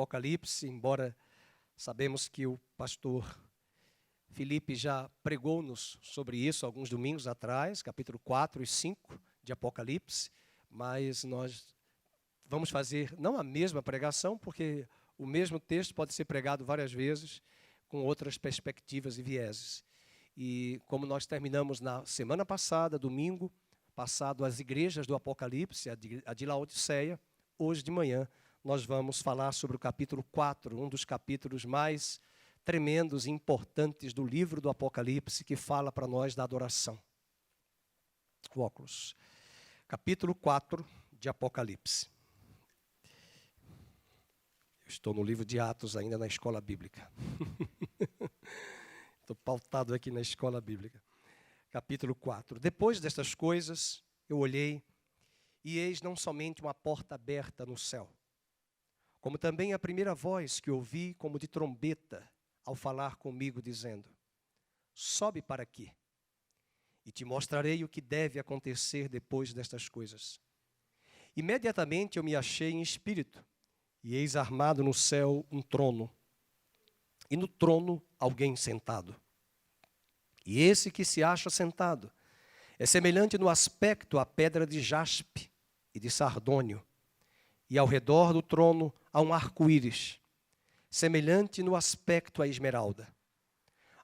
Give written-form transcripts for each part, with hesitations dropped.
Apocalipse, embora sabemos que o pastor Felipe já pregou-nos sobre isso alguns domingos atrás, capítulo 4 e 5 de Apocalipse, mas nós vamos fazer não a mesma pregação, porque o mesmo texto pode ser pregado várias vezes, com outras perspectivas e vieses. E como nós terminamos na semana passada, domingo passado, as igrejas do Apocalipse, a de Laodiceia, hoje de manhã nós vamos falar sobre o capítulo 4, um dos capítulos mais tremendos e importantes do livro do Apocalipse, que fala para nós da adoração. O óculos. Capítulo 4 de Apocalipse. Eu estou no livro de Atos ainda na escola bíblica. Estou pautado aqui na escola bíblica. Capítulo 4. Depois destas coisas, eu olhei, e eis não somente uma porta aberta no céu, como também a primeira voz que ouvi como de trombeta, ao falar comigo, dizendo: sobe para aqui, e te mostrarei o que deve acontecer depois destas coisas. Imediatamente eu me achei em espírito, e eis armado no céu um trono, e no trono alguém sentado. E esse que se acha sentado é semelhante no aspecto à pedra de jaspe e de sardônio, e ao redor do trono há um arco-íris, semelhante no aspecto à esmeralda.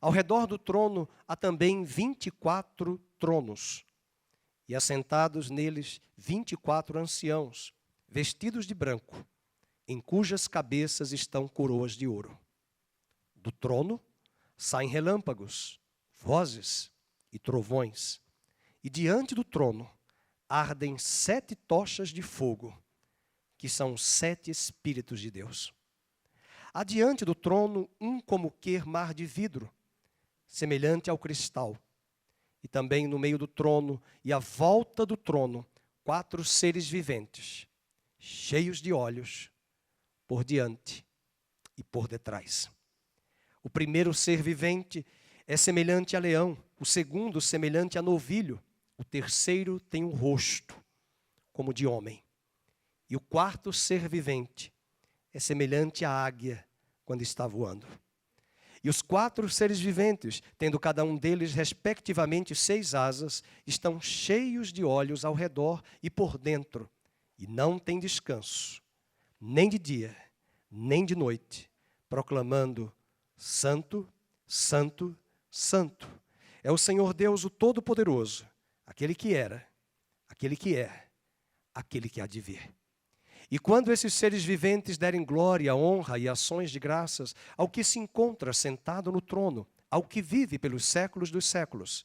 Ao redor do trono há também 24 tronos, e assentados neles 24 anciãos, vestidos de branco, em cujas cabeças estão coroas de ouro. Do trono saem relâmpagos, vozes e trovões, e diante do trono ardem 7 tochas de fogo, que são os 7 Espíritos de Deus. Adiante do trono, um como que mar de vidro, semelhante ao cristal. E também no meio do trono e à volta do trono, 4 seres viventes, cheios de olhos, por diante e por detrás. O primeiro ser vivente é semelhante a leão, o segundo semelhante a novilho, o terceiro tem um rosto como de homem. E o quarto ser vivente é semelhante à águia quando está voando. E os 4 seres viventes, tendo cada um deles respectivamente 6 asas, estão cheios de olhos ao redor e por dentro, e não têm descanso, nem de dia, nem de noite, proclamando: Santo, Santo, Santo, é o Senhor Deus o Todo-Poderoso, aquele que era, aquele que é, aquele que há de vir. E quando esses seres viventes derem glória, honra e ações de graças ao que se encontra sentado no trono, ao que vive pelos séculos dos séculos,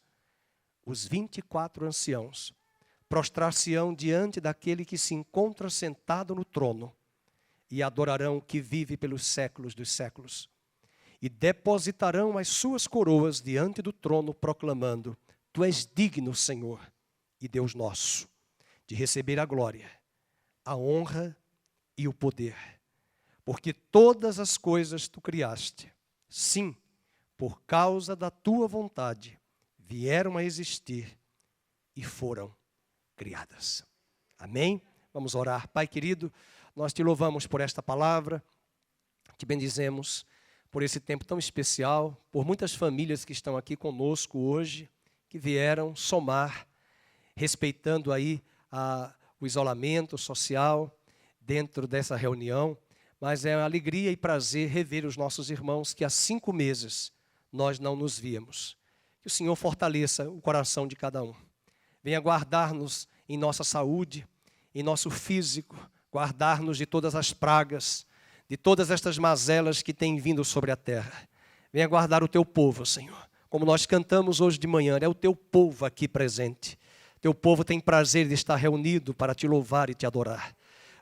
os 24 anciãos prostrar-se-ão diante daquele que se encontra sentado no trono e adorarão o que vive pelos séculos dos séculos. E depositarão as suas coroas diante do trono, proclamando: Tu és digno, Senhor e Deus nosso, de receber a glória, a honra e o poder, porque todas as coisas tu criaste, sim, por causa da tua vontade, vieram a existir e foram criadas. Amém? Vamos orar. Pai querido, nós te louvamos por esta palavra, te bendizemos por esse tempo tão especial, por muitas famílias que estão aqui conosco hoje, que vieram somar, respeitando aí o isolamento social dentro dessa reunião, mas é uma alegria e prazer rever os nossos irmãos que há 5 meses nós não nos víamos. Que o Senhor fortaleça o coração de cada um. Venha guardar-nos em nossa saúde, em nosso físico, guardar-nos de todas as pragas, de todas estas mazelas que têm vindo sobre a terra. Venha guardar o teu povo, Senhor. Como nós cantamos hoje de manhã, é o teu povo aqui presente. Teu povo tem prazer de estar reunido para te louvar e te adorar.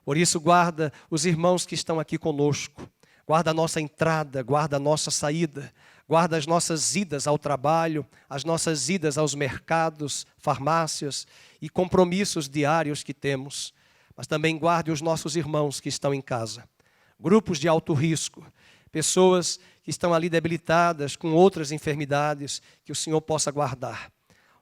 Por isso, guarda os irmãos que estão aqui conosco. Guarda a nossa entrada, guarda a nossa saída. Guarda as nossas idas ao trabalho, as nossas idas aos mercados, farmácias e compromissos diários que temos. Mas também guarde os nossos irmãos que estão em casa. Grupos de alto risco, pessoas que estão ali debilitadas com outras enfermidades, que o Senhor possa guardar.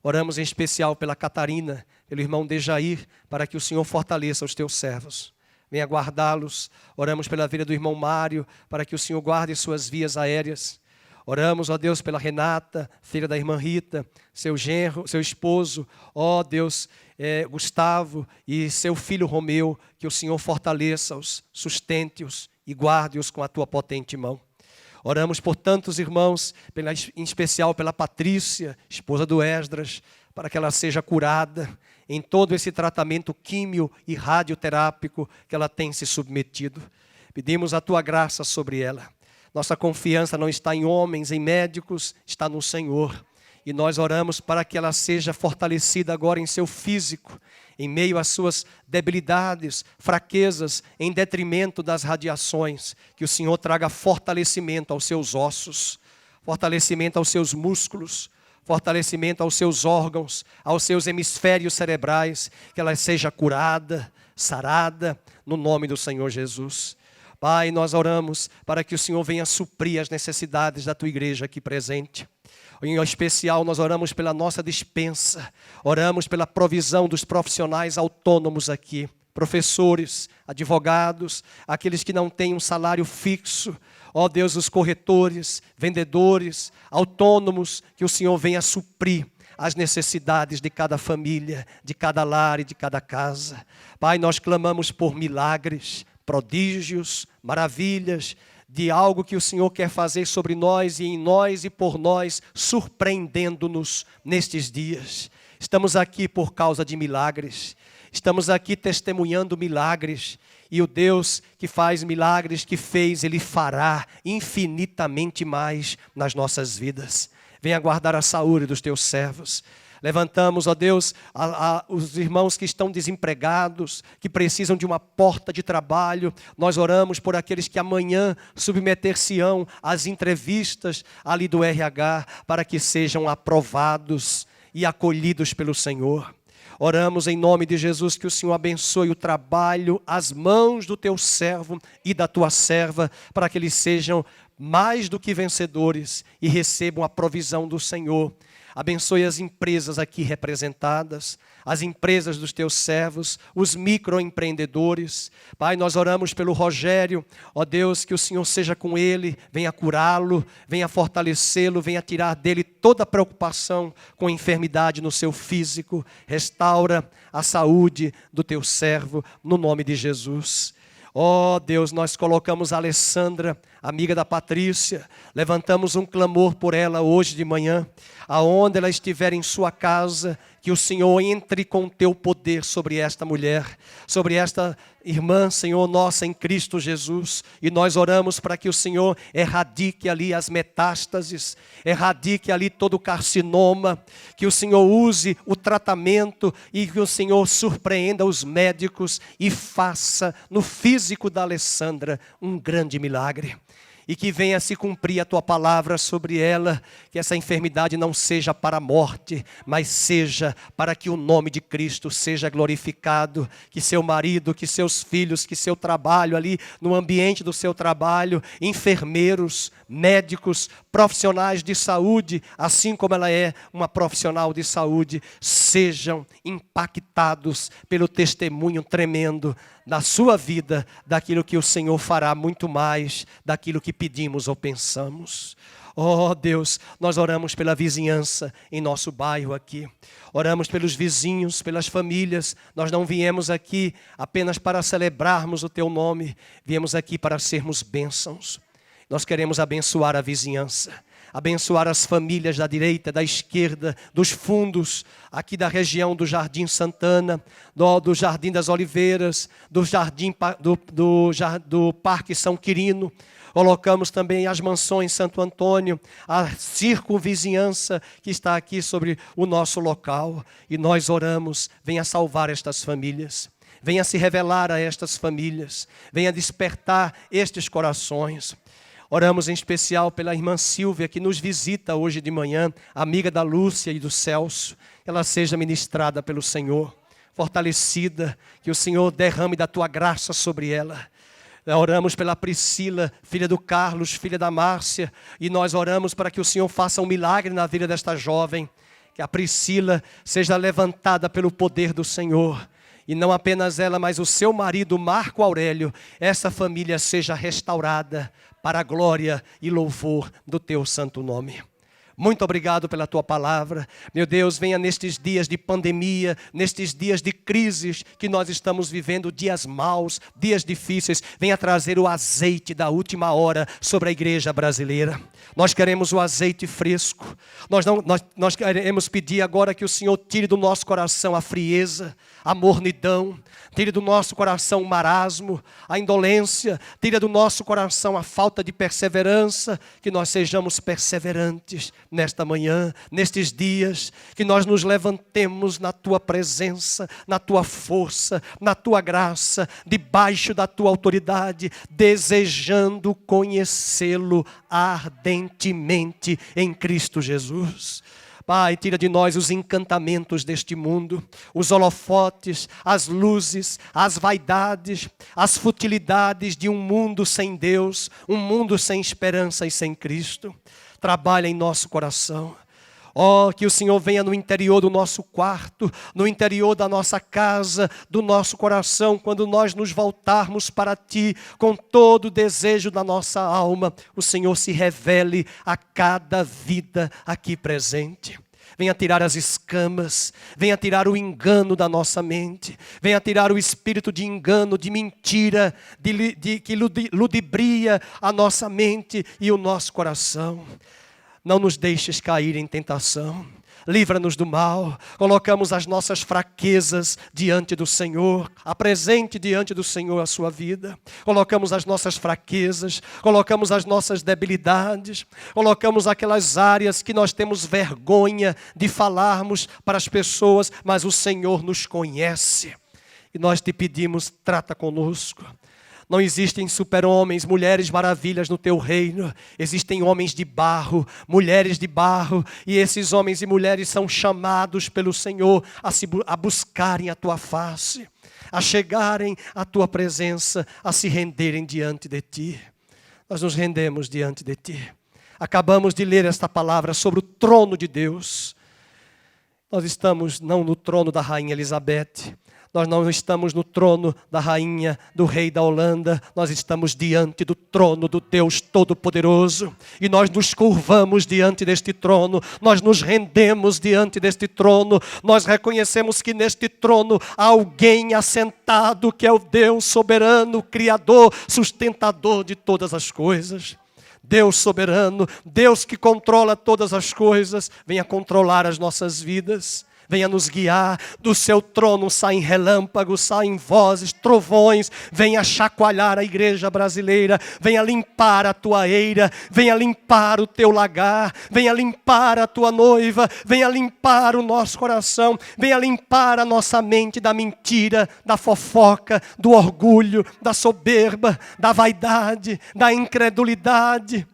Oramos em especial pela Catarina, pelo irmão Dejair, para que o Senhor fortaleça os teus servos. venha guardá-los. Oramos pela vida do irmão Mário, para que o Senhor guarde suas vias aéreas. Oramos, ó Deus, pela Renata, filha da irmã Rita, seu genro, seu esposo, ó Deus, Gustavo e seu filho Romeu, que o Senhor fortaleça-os, sustente-os e guarde-os com a tua potente mão. Oramos por tantos irmãos, em especial pela Patrícia, esposa do Esdras, para que ela seja curada em todo esse tratamento químio e radioterápico que ela tem se submetido. Pedimos a tua graça sobre ela. Nossa confiança não está em homens, em médicos, está no Senhor. E nós oramos para que ela seja fortalecida agora em seu físico, em meio às suas debilidades, fraquezas, em detrimento das radiações. Que o Senhor traga fortalecimento aos seus ossos, fortalecimento aos seus músculos, fortalecimento aos seus órgãos, aos seus hemisférios cerebrais. Que ela seja curada, sarada, no nome do Senhor Jesus. Pai, nós oramos para que o Senhor venha suprir as necessidades da tua igreja aqui presente. Em especial, nós oramos pela nossa dispensa, oramos pela provisão dos profissionais autônomos aqui, professores, advogados, aqueles que não têm um salário fixo, ó Deus, os corretores, vendedores, autônomos, que o Senhor venha suprir as necessidades de cada família, de cada lar e de cada casa. Pai, nós clamamos por milagres, prodígios, maravilhas, de algo que o Senhor quer fazer sobre nós e em nós e por nós, surpreendendo-nos nestes dias. Estamos aqui por causa de milagres, estamos aqui testemunhando milagres, e o Deus que faz milagres, que fez, Ele fará infinitamente mais nas nossas vidas. Venha guardar a saúde dos teus servos. Levantamos, ó Deus, os irmãos que estão desempregados, que precisam de uma porta de trabalho. Nós oramos por aqueles que amanhã submeter-se-ão às entrevistas ali do RH, para que sejam aprovados e acolhidos pelo Senhor. Oramos em nome de Jesus que o Senhor abençoe o trabalho, as mãos do teu servo e da tua serva, para que eles sejam mais do que vencedores e recebam a provisão do Senhor. Abençoe as empresas aqui representadas, as empresas dos teus servos, os microempreendedores. Pai, nós oramos pelo Rogério, ó Deus, que o Senhor seja com ele, venha curá-lo, venha fortalecê-lo, venha tirar dele toda a preocupação com a enfermidade no seu físico. Restaura a saúde do teu servo, no nome de Jesus. Ó Deus, nós colocamos a Alessandra, amiga da Patrícia, levantamos um clamor por ela hoje de manhã, aonde ela estiver em sua casa, que o Senhor entre com o teu poder sobre esta mulher, sobre esta irmã, Senhor, nossa em Cristo Jesus, e nós oramos para que o Senhor erradique ali as metástases, erradique ali todo o carcinoma, que o Senhor use o tratamento e que o Senhor surpreenda os médicos e faça no físico da Alessandra um grande milagre. E que venha se cumprir a tua palavra sobre ela, que essa enfermidade não seja para a morte, mas seja para que o nome de Cristo seja glorificado, que seu marido, que seus filhos, que seu trabalho ali, no ambiente do seu trabalho, enfermeiros, médicos, profissionais de saúde, assim como ela é uma profissional de saúde, sejam impactados pelo testemunho tremendo na sua vida, daquilo que o Senhor fará muito mais, daquilo que pedimos ou pensamos. Oh Deus, nós oramos pela vizinhança em nosso bairro aqui. Oramos pelos vizinhos, pelas famílias. Nós não viemos aqui apenas para celebrarmos o teu nome, viemos aqui para sermos bênçãos. Nós queremos abençoar a vizinhança, abençoar as famílias da direita, da esquerda, dos fundos, aqui da região do Jardim Santana, do Jardim das Oliveiras, do Parque São Quirino. Colocamos também as mansões Santo Antônio, a circunvizinhança que está aqui sobre o nosso local. E nós oramos, venha salvar estas famílias, venha se revelar a estas famílias, venha despertar estes corações. Oramos em especial pela irmã Silvia, que nos visita hoje de manhã, amiga da Lúcia e do Celso. Que ela seja ministrada pelo Senhor, fortalecida, que o Senhor derrame da tua graça sobre ela. Oramos pela Priscila, filha do Carlos, filha da Márcia, e nós oramos para que o Senhor faça um milagre na vida desta jovem, que a Priscila seja levantada pelo poder do Senhor, e não apenas ela, mas o seu marido Marco Aurélio, essa família seja restaurada para a glória e louvor do teu santo nome. Muito obrigado pela tua palavra. Meu Deus, venha nestes dias de pandemia, nestes dias de crises que nós estamos vivendo, dias maus, dias difíceis, venha trazer o azeite da última hora sobre a igreja brasileira. Nós queremos o azeite fresco. Nós queremos pedir agora que o Senhor tire do nosso coração a frieza, a mornidão, tire do nosso coração o marasmo, a indolência, tire do nosso coração a falta de perseverança, que nós sejamos perseverantes nesta manhã, nestes dias, que nós nos levantemos na Tua presença, na Tua força, na Tua graça, debaixo da Tua autoridade, desejando conhecê-lo ardentemente em Cristo Jesus. Pai, tira de nós os encantamentos deste mundo, os holofotes, as luzes, as vaidades, as futilidades de um mundo sem Deus, um mundo sem esperança e sem Cristo. Trabalha em nosso coração. Oh, que o Senhor venha no interior do nosso quarto, no interior da nossa casa, do nosso coração, quando nós nos voltarmos para Ti, com todo o desejo da nossa alma, o Senhor se revele a cada vida aqui presente. Venha tirar as escamas, venha tirar o engano da nossa mente, venha tirar o espírito de engano, de mentira, que ludibria a nossa mente e o nosso coração. Não nos deixes cair em tentação. Livra-nos do mal, colocamos as nossas fraquezas diante do Senhor, apresente diante do Senhor a sua vida, colocamos as nossas fraquezas, colocamos as nossas debilidades, colocamos aquelas áreas que nós temos vergonha de falarmos para as pessoas, mas o Senhor nos conhece, e nós te pedimos, trata conosco. Não existem super-homens, mulheres maravilhas no teu reino. Existem homens de barro, mulheres de barro. E esses homens e mulheres são chamados pelo Senhor a buscarem a tua face, a chegarem à tua presença, a se renderem diante de ti. Nós nos rendemos diante de ti. Acabamos de ler esta palavra sobre o trono de Deus. Nós estamos não no trono da rainha Elizabeth. Nós não estamos no trono da rainha, do rei da Holanda. Nós estamos diante do trono do Deus Todo-Poderoso. E nós nos curvamos diante deste trono. Nós nos rendemos diante deste trono. Nós reconhecemos que neste trono há alguém assentado que é o Deus soberano, Criador, sustentador de todas as coisas. Deus soberano, Deus que controla todas as coisas, venha controlar as nossas vidas. Venha nos guiar, do seu trono saem relâmpagos, saem vozes, trovões, venha chacoalhar a igreja brasileira, venha limpar a tua eira, venha limpar o teu lagar, venha limpar a tua noiva, venha limpar o nosso coração, venha limpar a nossa mente da mentira, da fofoca, do orgulho, da soberba, da vaidade, da incredulidade.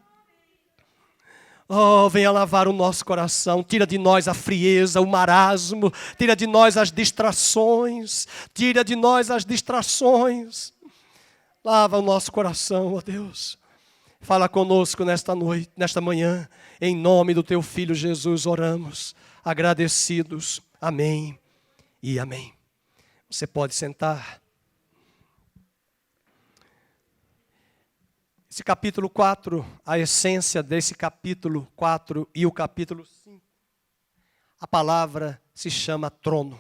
Oh, venha lavar o nosso coração, tira de nós a frieza, o marasmo, tira de nós as distrações, tira de nós as distrações. Lava o nosso coração, ó Deus. Fala conosco nesta noite, nesta manhã, em nome do teu Filho Jesus oramos, agradecidos. Amém e amém. Você pode sentar. Esse capítulo 4, a essência desse capítulo 4 e o capítulo 5, a palavra se chama trono.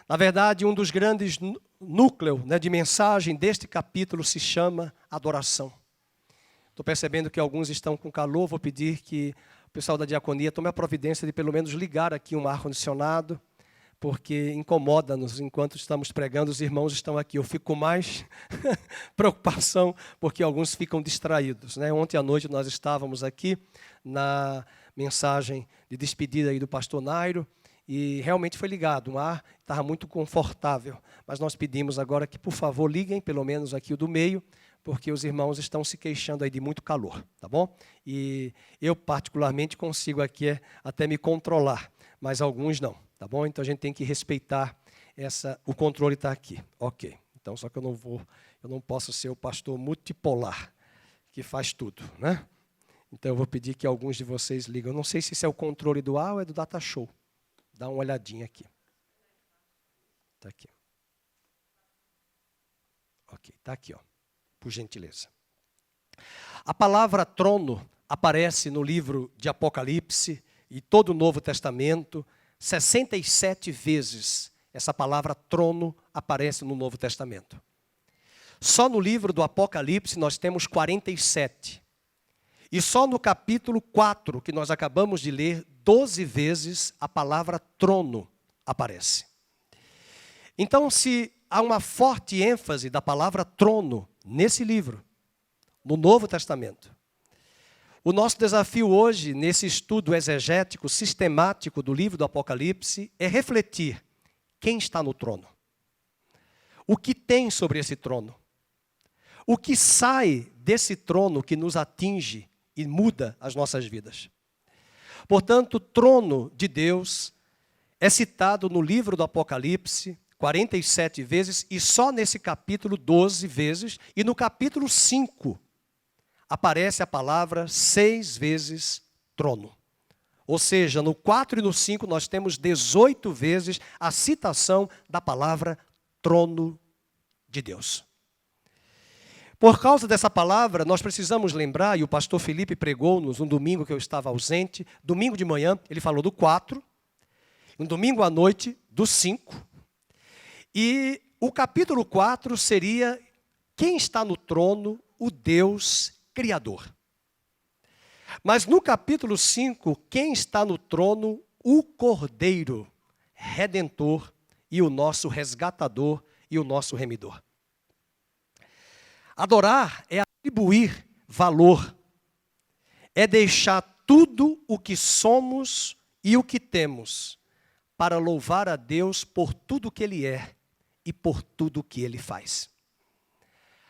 Na verdade, um dos grandes núcleos de mensagem deste capítulo se chama adoração. Estou percebendo que alguns estão com calor, vou pedir que o pessoal da diaconia tome a providência de pelo menos ligar aqui um ar-condicionado, porque incomoda-nos enquanto estamos pregando, os irmãos estão aqui. Eu fico com mais preocupação, porque alguns ficam distraídos. Ontem à noite nós estávamos aqui na mensagem de despedida aí do pastor Nairo, e realmente foi ligado, o ar estava muito confortável. Mas nós pedimos agora que, por favor, liguem pelo menos aqui o do meio, porque os irmãos estão se queixando aí de muito calor, tá bom? E eu particularmente consigo aqui até me controlar, mas alguns não. Tá bom? Então a gente tem que respeitar o controle está aqui. Ok. Então só que eu não posso ser o pastor multipolar, que faz tudo, né? Então eu vou pedir que alguns de vocês ligam. Eu não sei se isso é o controle do ar ou é do data show. Dá uma olhadinha aqui. Está aqui. Ok, está aqui, ó, por gentileza. A palavra trono aparece no livro de Apocalipse e todo o Novo Testamento, 67 vezes. Essa palavra trono aparece no Novo Testamento. Só no livro do Apocalipse nós temos 47. E só no capítulo 4, que nós acabamos de ler, 12 vezes a palavra trono aparece. Então, se há uma forte ênfase da palavra trono nesse livro, no Novo Testamento, o nosso desafio hoje, nesse estudo exegético, sistemático do livro do Apocalipse, é refletir quem está no trono. O que tem sobre esse trono? O que sai desse trono que nos atinge e muda as nossas vidas? Portanto, o trono de Deus é citado no livro do Apocalipse 47 vezes e só nesse capítulo 12 vezes. E no capítulo 5 aparece a palavra 6 vezes trono. Ou seja, no 4 e no 5 nós temos 18 vezes a citação da palavra trono de Deus. Por causa dessa palavra, nós precisamos lembrar, e o pastor Felipe pregou-nos um domingo que eu estava ausente, domingo de manhã ele falou do 4, um domingo à noite do 5, e o capítulo 4 seria quem está no trono, o Deus Criador. Mas no capítulo 5, quem está no trono? O Cordeiro Redentor e o nosso resgatador e o nosso remidor. Adorar é atribuir valor, é deixar tudo o que somos e o que temos para louvar a Deus por tudo que Ele é e por tudo que Ele faz.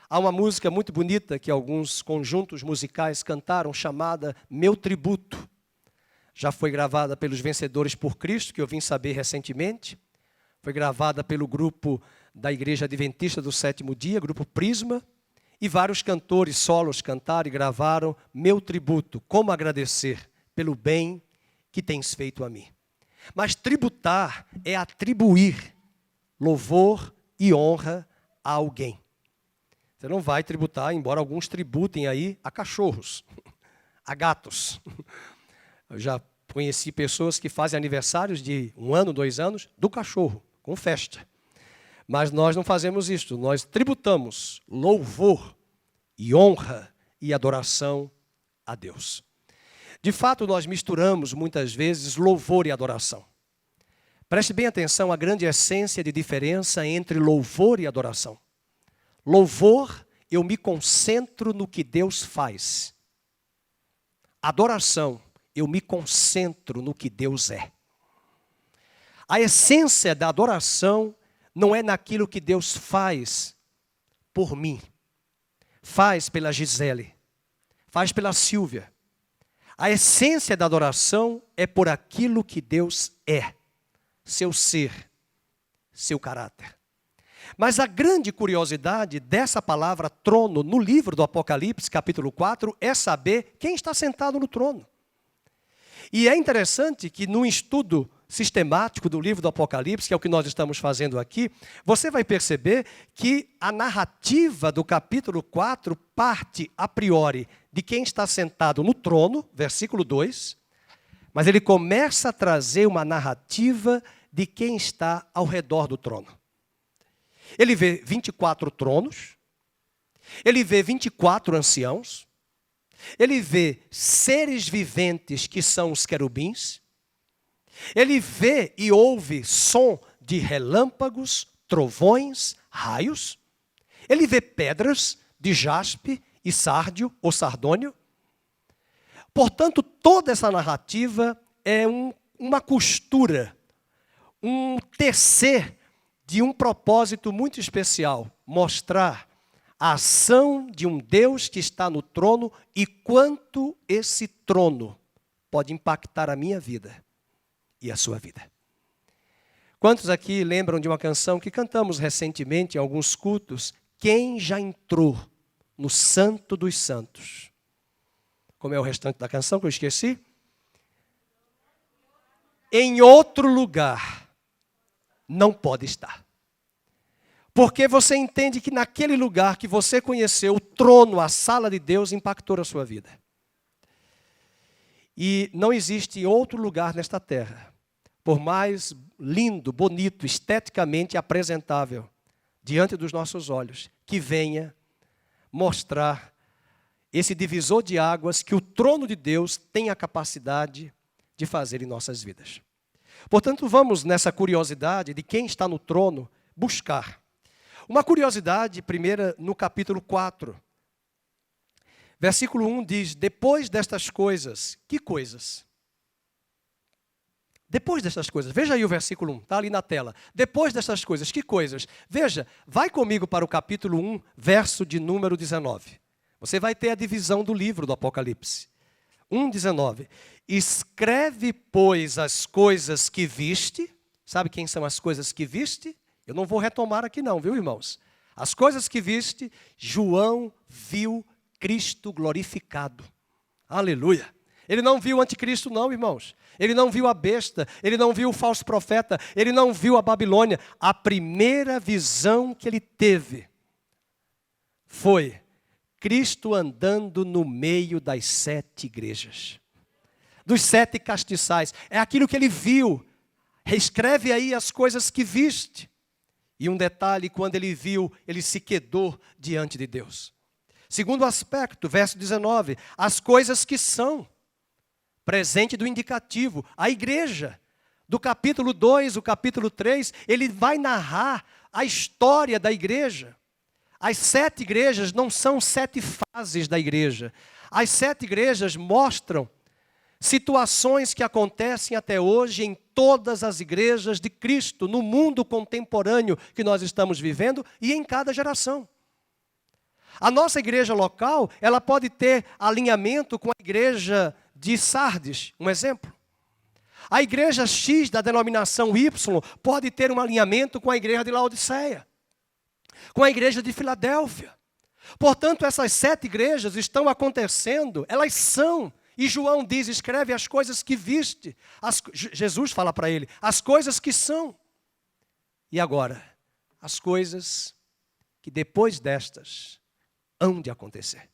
Há uma música muito bonita que alguns conjuntos musicais cantaram, chamada Meu Tributo. Já foi gravada pelos Vencedores por Cristo, que eu vim saber recentemente. Foi gravada pelo grupo da Igreja Adventista do Sétimo Dia, grupo Prisma. E vários cantores solos cantaram e gravaram Meu Tributo, como agradecer pelo bem que tens feito a mim. Mas tributar é atribuir louvor e honra a alguém. Você não vai tributar, embora alguns tributem aí a cachorros, a gatos. Eu já conheci pessoas que fazem aniversários de 1 ano, 2 anos, do cachorro, com festa. Mas nós não fazemos isso, nós tributamos louvor e honra e adoração a Deus. De fato, nós misturamos muitas vezes louvor e adoração. Preste bem atenção à grande essência de diferença entre louvor e adoração. Louvor, eu me concentro no que Deus faz. Adoração, eu me concentro no que Deus é. A essência da adoração não é naquilo que Deus faz por mim, faz pela Gisele, faz pela Silvia. A essência da adoração é por aquilo que Deus é, seu ser, seu caráter. Mas a grande curiosidade dessa palavra trono no livro do Apocalipse, capítulo 4, é saber quem está sentado no trono. E é interessante que no estudo sistemático do livro do Apocalipse, que é o que nós estamos fazendo aqui, você vai perceber que a narrativa do capítulo 4 parte, a priori, de quem está sentado no trono, versículo 2, mas ele começa a trazer uma narrativa de quem está ao redor do trono. Ele vê 24 tronos, ele vê 24 anciãos, ele vê seres viventes que são os querubins, ele vê e ouve som de relâmpagos, trovões, raios, ele vê pedras de jaspe e sárdio ou sardônio. Portanto, toda essa narrativa é uma costura, um tecer de um propósito muito especial, mostrar a ação de um Deus que está no trono e quanto esse trono pode impactar a minha vida e a sua vida. Quantos aqui lembram de uma canção que cantamos recentemente em alguns cultos? Quem já entrou no Santo dos Santos? Como é o restante da canção que eu esqueci? Em outro lugar não pode estar. Porque você entende que naquele lugar que você conheceu, o trono, a sala de Deus, impactou a sua vida. E não existe outro lugar nesta terra, por mais lindo, bonito, esteticamente apresentável, diante dos nossos olhos, que venha mostrar esse divisor de águas que o trono de Deus tem a capacidade de fazer em nossas vidas. Portanto, vamos nessa curiosidade de quem está no trono buscar. Uma curiosidade, primeira, no capítulo 4. Versículo 1 diz, depois destas coisas, que coisas? Depois destas coisas, veja aí o versículo 1, está ali na tela. Depois destas coisas, que coisas? Veja, vai comigo para o capítulo 1, verso de número 19. Você vai ter a divisão do livro do Apocalipse. 1:19. Escreve, pois, as coisas que viste. Sabe quem são as coisas que viste? Eu não vou retomar aqui não, viu, irmãos? As coisas que viste, João viu Cristo glorificado. Aleluia. Ele não viu o anticristo não, irmãos. Ele não viu a besta, ele não viu o falso profeta, ele não viu a Babilônia. A primeira visão que ele teve foi Cristo andando no meio das 7 igrejas. Dos 7 castiçais. É aquilo que ele viu. Reescreve aí as coisas que viste. E um detalhe, quando ele viu, ele se quedou diante de Deus. Segundo aspecto, verso 19, as coisas que são. Presente do indicativo, a igreja. Do capítulo 2, o capítulo 3, ele vai narrar a história da igreja. As 7 igrejas não são 7 fases da igreja. As 7 igrejas mostram situações que acontecem até hoje em todas as igrejas de Cristo, no mundo contemporâneo que nós estamos vivendo e em cada geração. A nossa igreja local, ela pode ter alinhamento com a igreja de Sardes, um exemplo. A igreja X da denominação Y pode ter um alinhamento com a igreja de Laodiceia, com a igreja de Filadélfia. Portanto, essas 7 igrejas estão acontecendo, elas são. E João diz, escreve as coisas que viste. Jesus fala para ele, as coisas que são. E agora, as coisas que depois destas hão de acontecer.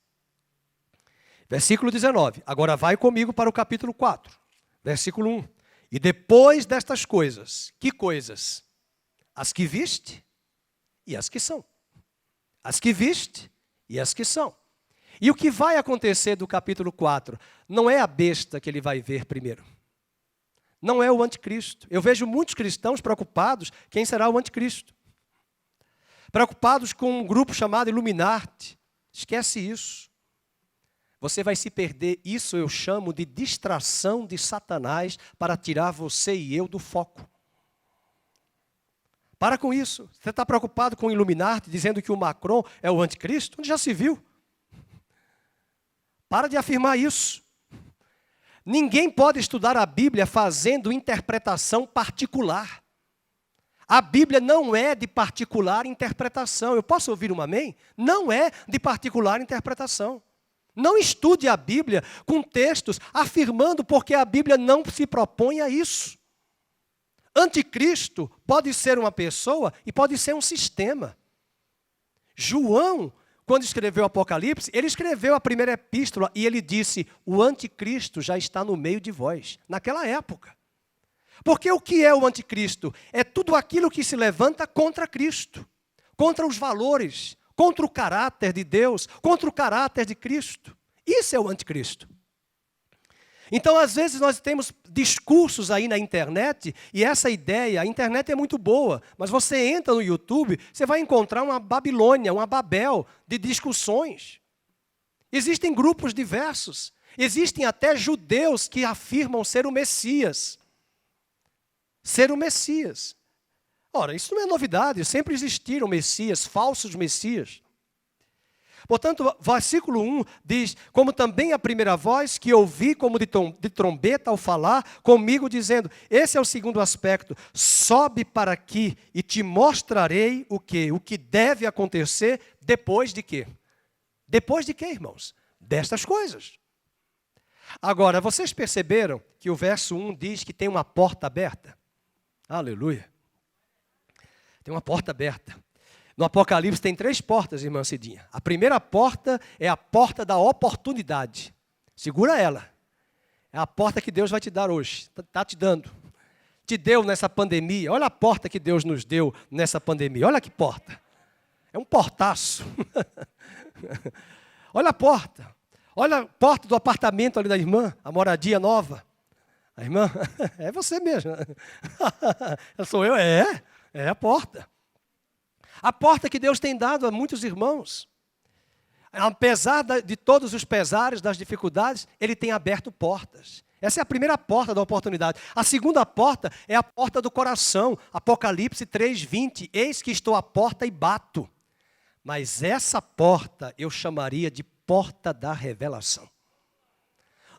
Versículo 19. Agora vai comigo para o capítulo 4. Versículo 1. E depois destas coisas, que coisas? As que viste e as que são. As que viste e as que são. E o que vai acontecer do capítulo 4? Não é a besta que ele vai ver primeiro. Não é o anticristo. Eu vejo muitos cristãos preocupados quem será o anticristo. Preocupados com um grupo chamado Illuminati. Esquece isso. Você vai se perder. Isso eu chamo de distração de Satanás para tirar você e eu do foco. Para com isso. Você está preocupado com o Illuminati, dizendo que o Macron é o anticristo? Onde já se viu? Para de afirmar isso. Ninguém pode estudar a Bíblia fazendo interpretação particular. A Bíblia não é de particular interpretação. Eu posso ouvir um amém? Não é de particular interpretação. Não estude a Bíblia com textos afirmando porque a Bíblia não se propõe a isso. Anticristo pode ser uma pessoa e pode ser um sistema. João, quando escreveu o Apocalipse, ele escreveu a primeira epístola e ele disse, o anticristo já está no meio de vós, naquela época. Porque o que é o anticristo? É tudo aquilo que se levanta contra Cristo, contra os valores, contra o caráter de Deus, contra o caráter de Cristo. Isso é o anticristo. Então, às vezes, nós temos discursos aí na internet, e essa ideia, a internet é muito boa, mas você entra no YouTube, você vai encontrar uma Babilônia, uma Babel de discussões. Existem grupos diversos, existem até judeus que afirmam ser o Messias. Ser o Messias. Ora, isso não é novidade, sempre existiram Messias, falsos Messias. Portanto, versículo 1 diz, como também a primeira voz que ouvi como de trombeta ao falar comigo, dizendo, esse é o segundo aspecto, sobe para aqui e te mostrarei o quê? O que deve acontecer depois de quê? Depois de quê, irmãos? Destas coisas. Agora, vocês perceberam que o verso 1 diz que tem uma porta aberta? Aleluia. Tem uma porta aberta. No Apocalipse tem 3 portas, irmã Cidinha. A primeira porta é a porta da oportunidade. Segura ela. É a porta que Deus vai te dar hoje. Está te dando. Te deu nessa pandemia. Olha a porta que Deus nos deu nessa pandemia. Olha que porta. É um portaço. Olha a porta. Olha a porta do apartamento ali da irmã, a moradia nova. A irmã, é você mesmo. Sou eu? É a porta. A porta que Deus tem dado a muitos irmãos. Apesar de todos os pesares, das dificuldades, Ele tem aberto portas. Essa é a primeira porta da oportunidade. A segunda porta é a porta do coração. Apocalipse 3:20. Eis que estou à porta e bato. Mas essa porta eu chamaria de porta da revelação.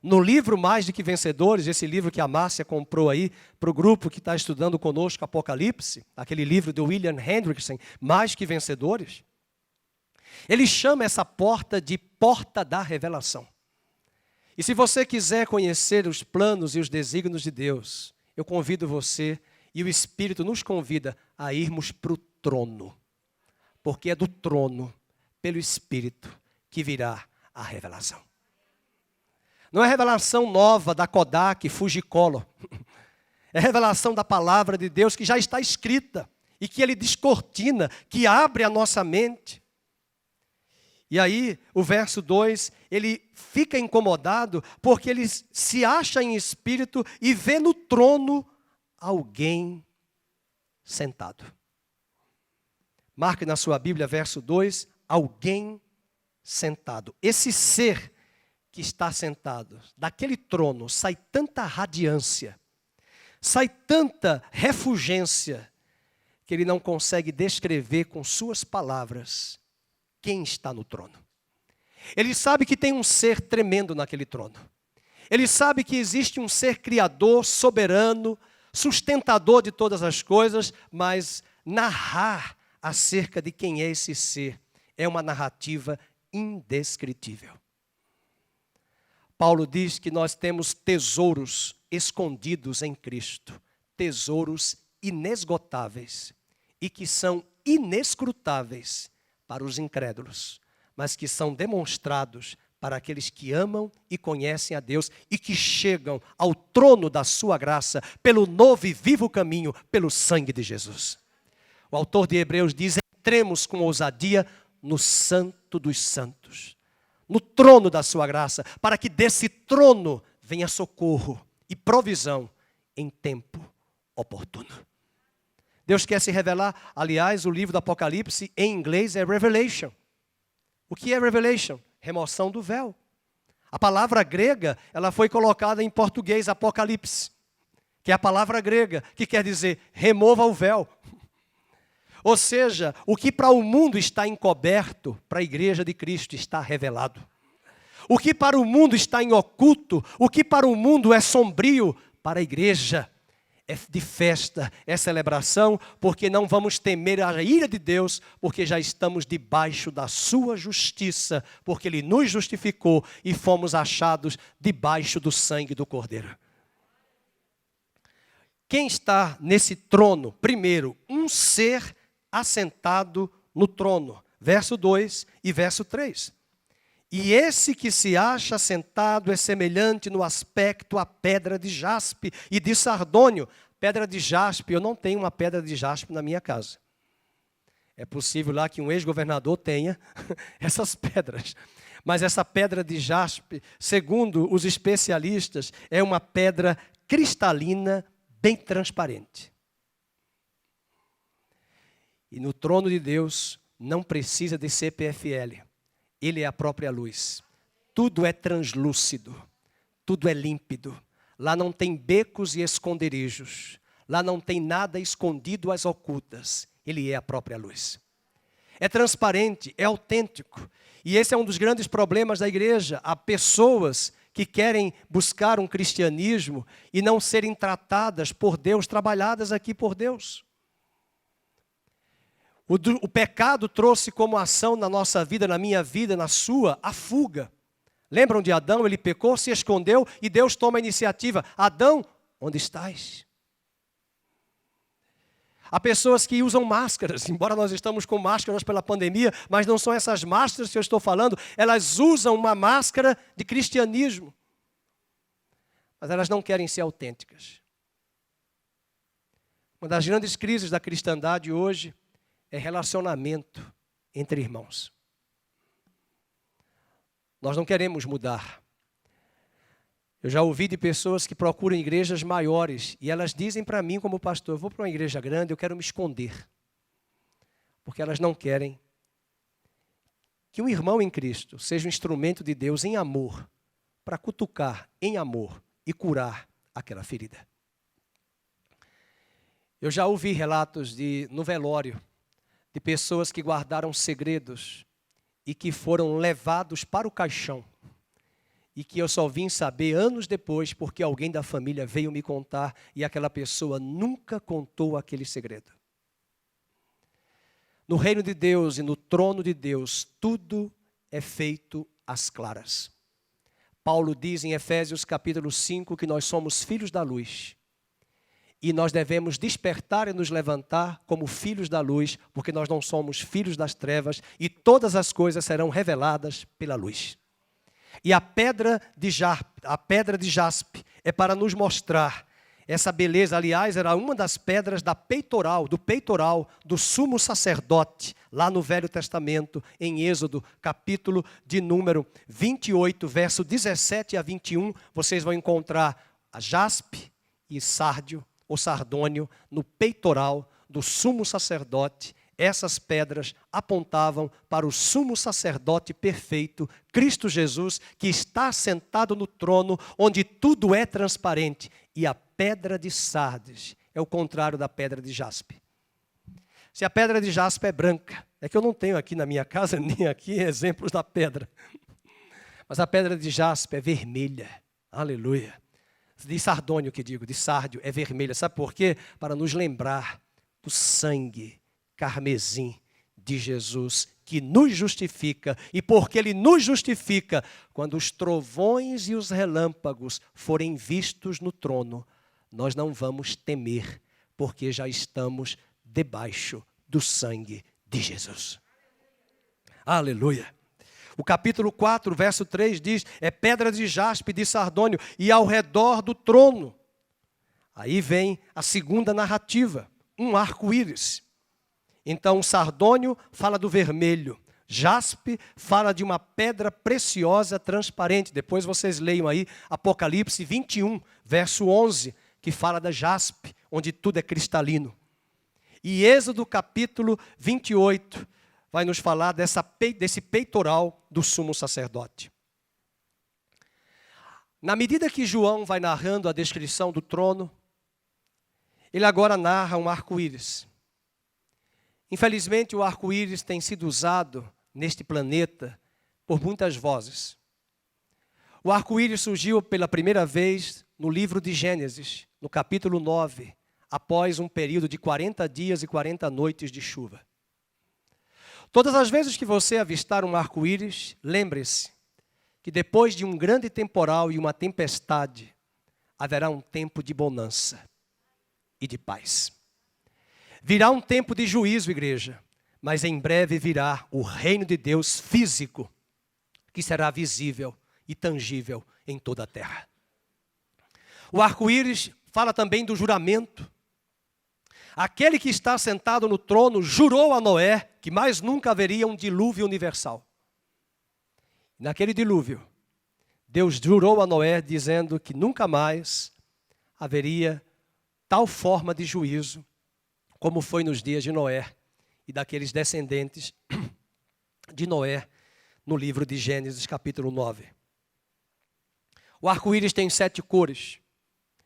No livro Mais do que Vencedores, esse livro que a Márcia comprou aí para o grupo que está estudando conosco Apocalipse, aquele livro do William Hendrickson, Mais que Vencedores, ele chama essa porta de porta da revelação. E se você quiser conhecer os planos e os desígnios de Deus, eu convido você, e o Espírito nos convida a irmos para o trono. Porque é do trono, pelo Espírito, que virá a revelação. Não é revelação nova da Kodak, Fujicolo. É revelação da palavra de Deus que já está escrita e que Ele descortina, que abre a nossa mente. E aí, o verso 2, ele fica incomodado porque ele se acha em espírito e vê no trono alguém sentado. Marque na sua Bíblia, verso 2, alguém sentado. Esse ser que está sentado, daquele trono, sai tanta radiância, sai tanta refulgência, que ele não consegue descrever com suas palavras quem está no trono. Ele sabe que tem um ser tremendo naquele trono. Ele sabe que existe um ser criador, soberano, sustentador de todas as coisas, mas narrar acerca de quem é esse ser é uma narrativa indescritível. Paulo diz que nós temos tesouros escondidos em Cristo, tesouros inesgotáveis e que são inescrutáveis para os incrédulos, mas que são demonstrados para aqueles que amam e conhecem a Deus e que chegam ao trono da sua graça pelo novo e vivo caminho, pelo sangue de Jesus. O autor de Hebreus diz: entremos com ousadia no Santo dos Santos, no trono da sua graça, para que desse trono venha socorro e provisão em tempo oportuno. Deus quer se revelar. Aliás, o livro do Apocalipse, em inglês, é Revelation. O que é Revelation? Remoção do véu. A palavra grega, ela foi colocada em português, Apocalipse, que é a palavra grega, que quer dizer, remova o véu. Ou seja, o que para o mundo está encoberto, para a igreja de Cristo está revelado. O que para o mundo está em oculto, o que para o mundo é sombrio, para a igreja é de festa, é celebração, porque não vamos temer a ira de Deus, porque já estamos debaixo da sua justiça, porque Ele nos justificou e fomos achados debaixo do sangue do Cordeiro. Quem está nesse trono? Primeiro, um ser assentado no trono. Verso 2 e verso 3. E esse que se acha sentado é semelhante no aspecto à pedra de jaspe e de sardônio. Pedra de jaspe, eu não tenho uma pedra de jaspe na minha casa. É possível lá que um ex-governador tenha essas pedras. Mas essa pedra de jaspe, segundo os especialistas, é uma pedra cristalina, bem transparente. E no trono de Deus não precisa de CPFL. Ele é a própria luz. Tudo é translúcido. Tudo é límpido. Lá não tem becos e esconderijos. Lá não tem nada escondido às ocultas. Ele é a própria luz. É transparente, é autêntico. E esse é um dos grandes problemas da igreja. Há pessoas que querem buscar um cristianismo e não serem tratadas por Deus, trabalhadas aqui por Deus. O pecado trouxe como ação na nossa vida, na minha vida, na sua, a fuga. Lembram de Adão? Ele pecou, se escondeu e Deus toma a iniciativa. Adão, onde estás? Há pessoas que usam máscaras, embora nós estamos com máscaras pela pandemia, mas não são essas máscaras que eu estou falando, elas usam uma máscara de cristianismo. Mas elas não querem ser autênticas. Uma das grandes crises da cristandade hoje é relacionamento entre irmãos. Nós não queremos mudar. Eu já ouvi de pessoas que procuram igrejas maiores e elas dizem para mim como pastor, eu vou para uma igreja grande, eu quero me esconder. Porque elas não querem que um irmão em Cristo seja um instrumento de Deus em amor, para cutucar em amor e curar aquela ferida. Eu já ouvi relatos no velório de pessoas que guardaram segredos e que foram levados para o caixão. E que eu só vim saber anos depois, porque alguém da família veio me contar e aquela pessoa nunca contou aquele segredo. No reino de Deus e no trono de Deus, tudo é feito às claras. Paulo diz em Efésios capítulo 5 que nós somos filhos da luz. E nós devemos despertar e nos levantar como filhos da luz, porque nós não somos filhos das trevas e todas as coisas serão reveladas pela luz. E a pedra de jaspe é para nos mostrar essa beleza. Aliás, era uma das pedras do peitoral do sumo sacerdote, lá no Velho Testamento, em Êxodo, capítulo de número 28, verso 17 a 21, vocês vão encontrar a jaspe e sárdio, ou sardônio, no peitoral do sumo sacerdote. Essas pedras apontavam para o sumo sacerdote perfeito, Cristo Jesus, que está sentado no trono, onde tudo é transparente. E a pedra de sardes é o contrário da pedra de jaspe. Se a pedra de jaspe é branca, é que eu não tenho aqui na minha casa, nem aqui exemplos da pedra. Mas a pedra de jaspe é vermelha. Aleluia. De sardônio que digo, de sárdio, é vermelha. Sabe por quê? Para nos lembrar do sangue carmesim de Jesus, que nos justifica. E porque Ele nos justifica, quando os trovões e os relâmpagos forem vistos no trono, nós não vamos temer, porque já estamos debaixo do sangue de Jesus. Aleluia. O capítulo 4, verso 3 diz, é pedra de jaspe, de sardônio, e ao redor do trono. Aí vem a segunda narrativa, um arco-íris. Então, o sardônio fala do vermelho, jaspe fala de uma pedra preciosa transparente. Depois vocês leiam aí Apocalipse 21, verso 11, que fala da jaspe, onde tudo é cristalino. E Êxodo capítulo 28 vai nos falar desse peitoral do sumo sacerdote. Na medida que João vai narrando a descrição do trono, ele agora narra um arco-íris. Infelizmente, o arco-íris tem sido usado neste planeta por muitas vozes. O arco-íris surgiu pela primeira vez no livro de Gênesis, no capítulo 9, após um período de 40 dias e 40 noites de chuva. Todas as vezes que você avistar um arco-íris, lembre-se que depois de um grande temporal e uma tempestade, haverá um tempo de bonança e de paz. Virá um tempo de juízo, igreja, mas em breve virá o reino de Deus físico, que será visível e tangível em toda a terra. O arco-íris fala também do juramento. Aquele que está sentado no trono jurou a Noé que mais nunca haveria um dilúvio universal. Naquele dilúvio, Deus jurou a Noé dizendo que nunca mais haveria tal forma de juízo como foi nos dias de Noé e daqueles descendentes de Noé no livro de Gênesis capítulo 9. O arco-íris tem 7 cores.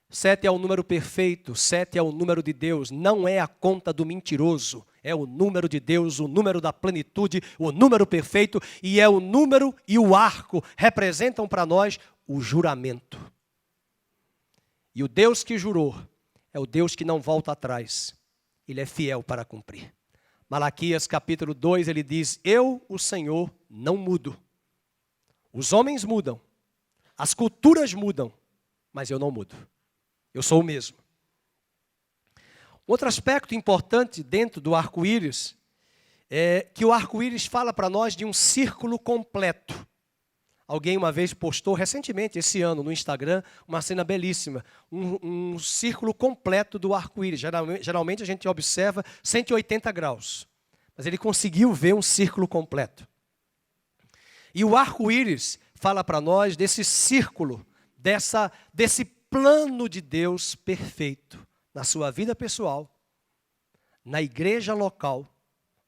7 é o número perfeito, 7 é o número de Deus, não é a conta do mentiroso, é o número de Deus, o número da plenitude, o número perfeito, e é o número e o arco representam para nós o juramento. E o Deus que jurou é o Deus que não volta atrás, Ele é fiel para cumprir. Malaquias capítulo 2, ele diz, eu, o Senhor, não mudo. Os homens mudam, as culturas mudam, mas eu não mudo. Eu sou o mesmo. Outro aspecto importante dentro do arco-íris é que o arco-íris fala para nós de um círculo completo. Alguém uma vez postou recentemente, esse ano, no Instagram, uma cena belíssima. Um círculo completo do arco-íris. Geralmente a gente observa 180 graus. Mas ele conseguiu ver um círculo completo. E o arco-íris fala para nós desse círculo, desse plano de Deus perfeito na sua vida pessoal, na igreja local,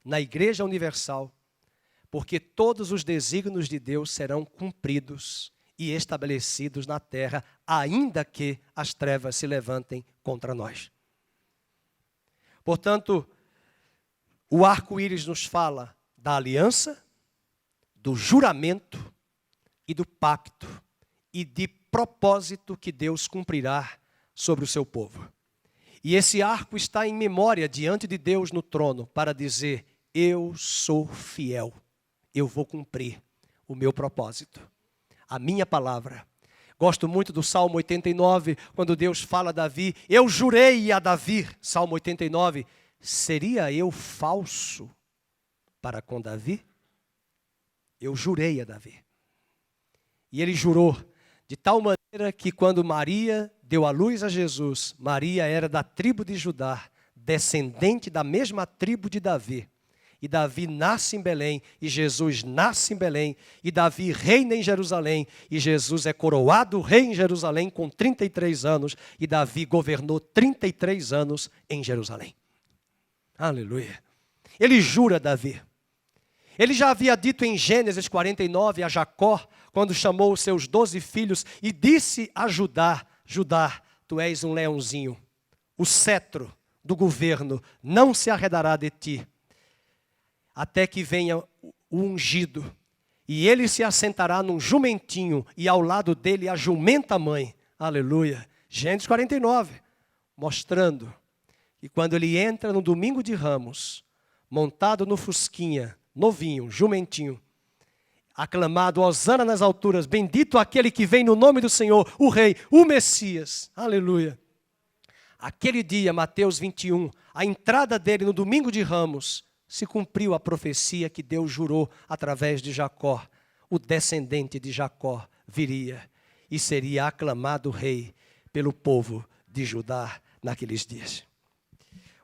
na igreja universal, porque todos os desígnios de Deus serão cumpridos e estabelecidos na terra, ainda que as trevas se levantem contra nós. Portanto, o arco-íris nos fala da aliança, do juramento e do pacto e de propósito que Deus cumprirá sobre o seu povo. E esse arco está em memória diante de Deus no trono para dizer: eu sou fiel, eu vou cumprir o meu propósito, a minha palavra. Gosto muito do Salmo 89, quando Deus fala a Davi: eu jurei a Davi, Salmo 89, seria eu falso para com Davi? Eu jurei a Davi. E ele jurou de tal maneira que quando Maria deu à luz a Jesus, Maria era da tribo de Judá, descendente da mesma tribo de Davi. E Davi nasce em Belém, e Jesus nasce em Belém, e Davi reina em Jerusalém, e Jesus é coroado rei em Jerusalém com 33 anos, e Davi governou 33 anos em Jerusalém. Aleluia. Ele jura, Davi. Ele já havia dito em Gênesis 49 a Jacó, quando chamou os seus 12 filhos, e disse a Judá: Judá, tu és um leãozinho, o cetro do governo não se arredará de ti, até que venha o ungido, e ele se assentará num jumentinho, e ao lado dele a jumenta mãe. Aleluia. Gênesis 49, mostrando que quando ele entra no domingo de Ramos, montado no fusquinha, novinho, jumentinho, aclamado, hosana nas alturas, bendito aquele que vem no nome do Senhor, o Rei, o Messias. Aleluia. Aquele dia, Mateus 21, a entrada dele no domingo de Ramos, se cumpriu a profecia que Deus jurou através de Jacó. O descendente de Jacó viria e seria aclamado rei pelo povo de Judá naqueles dias.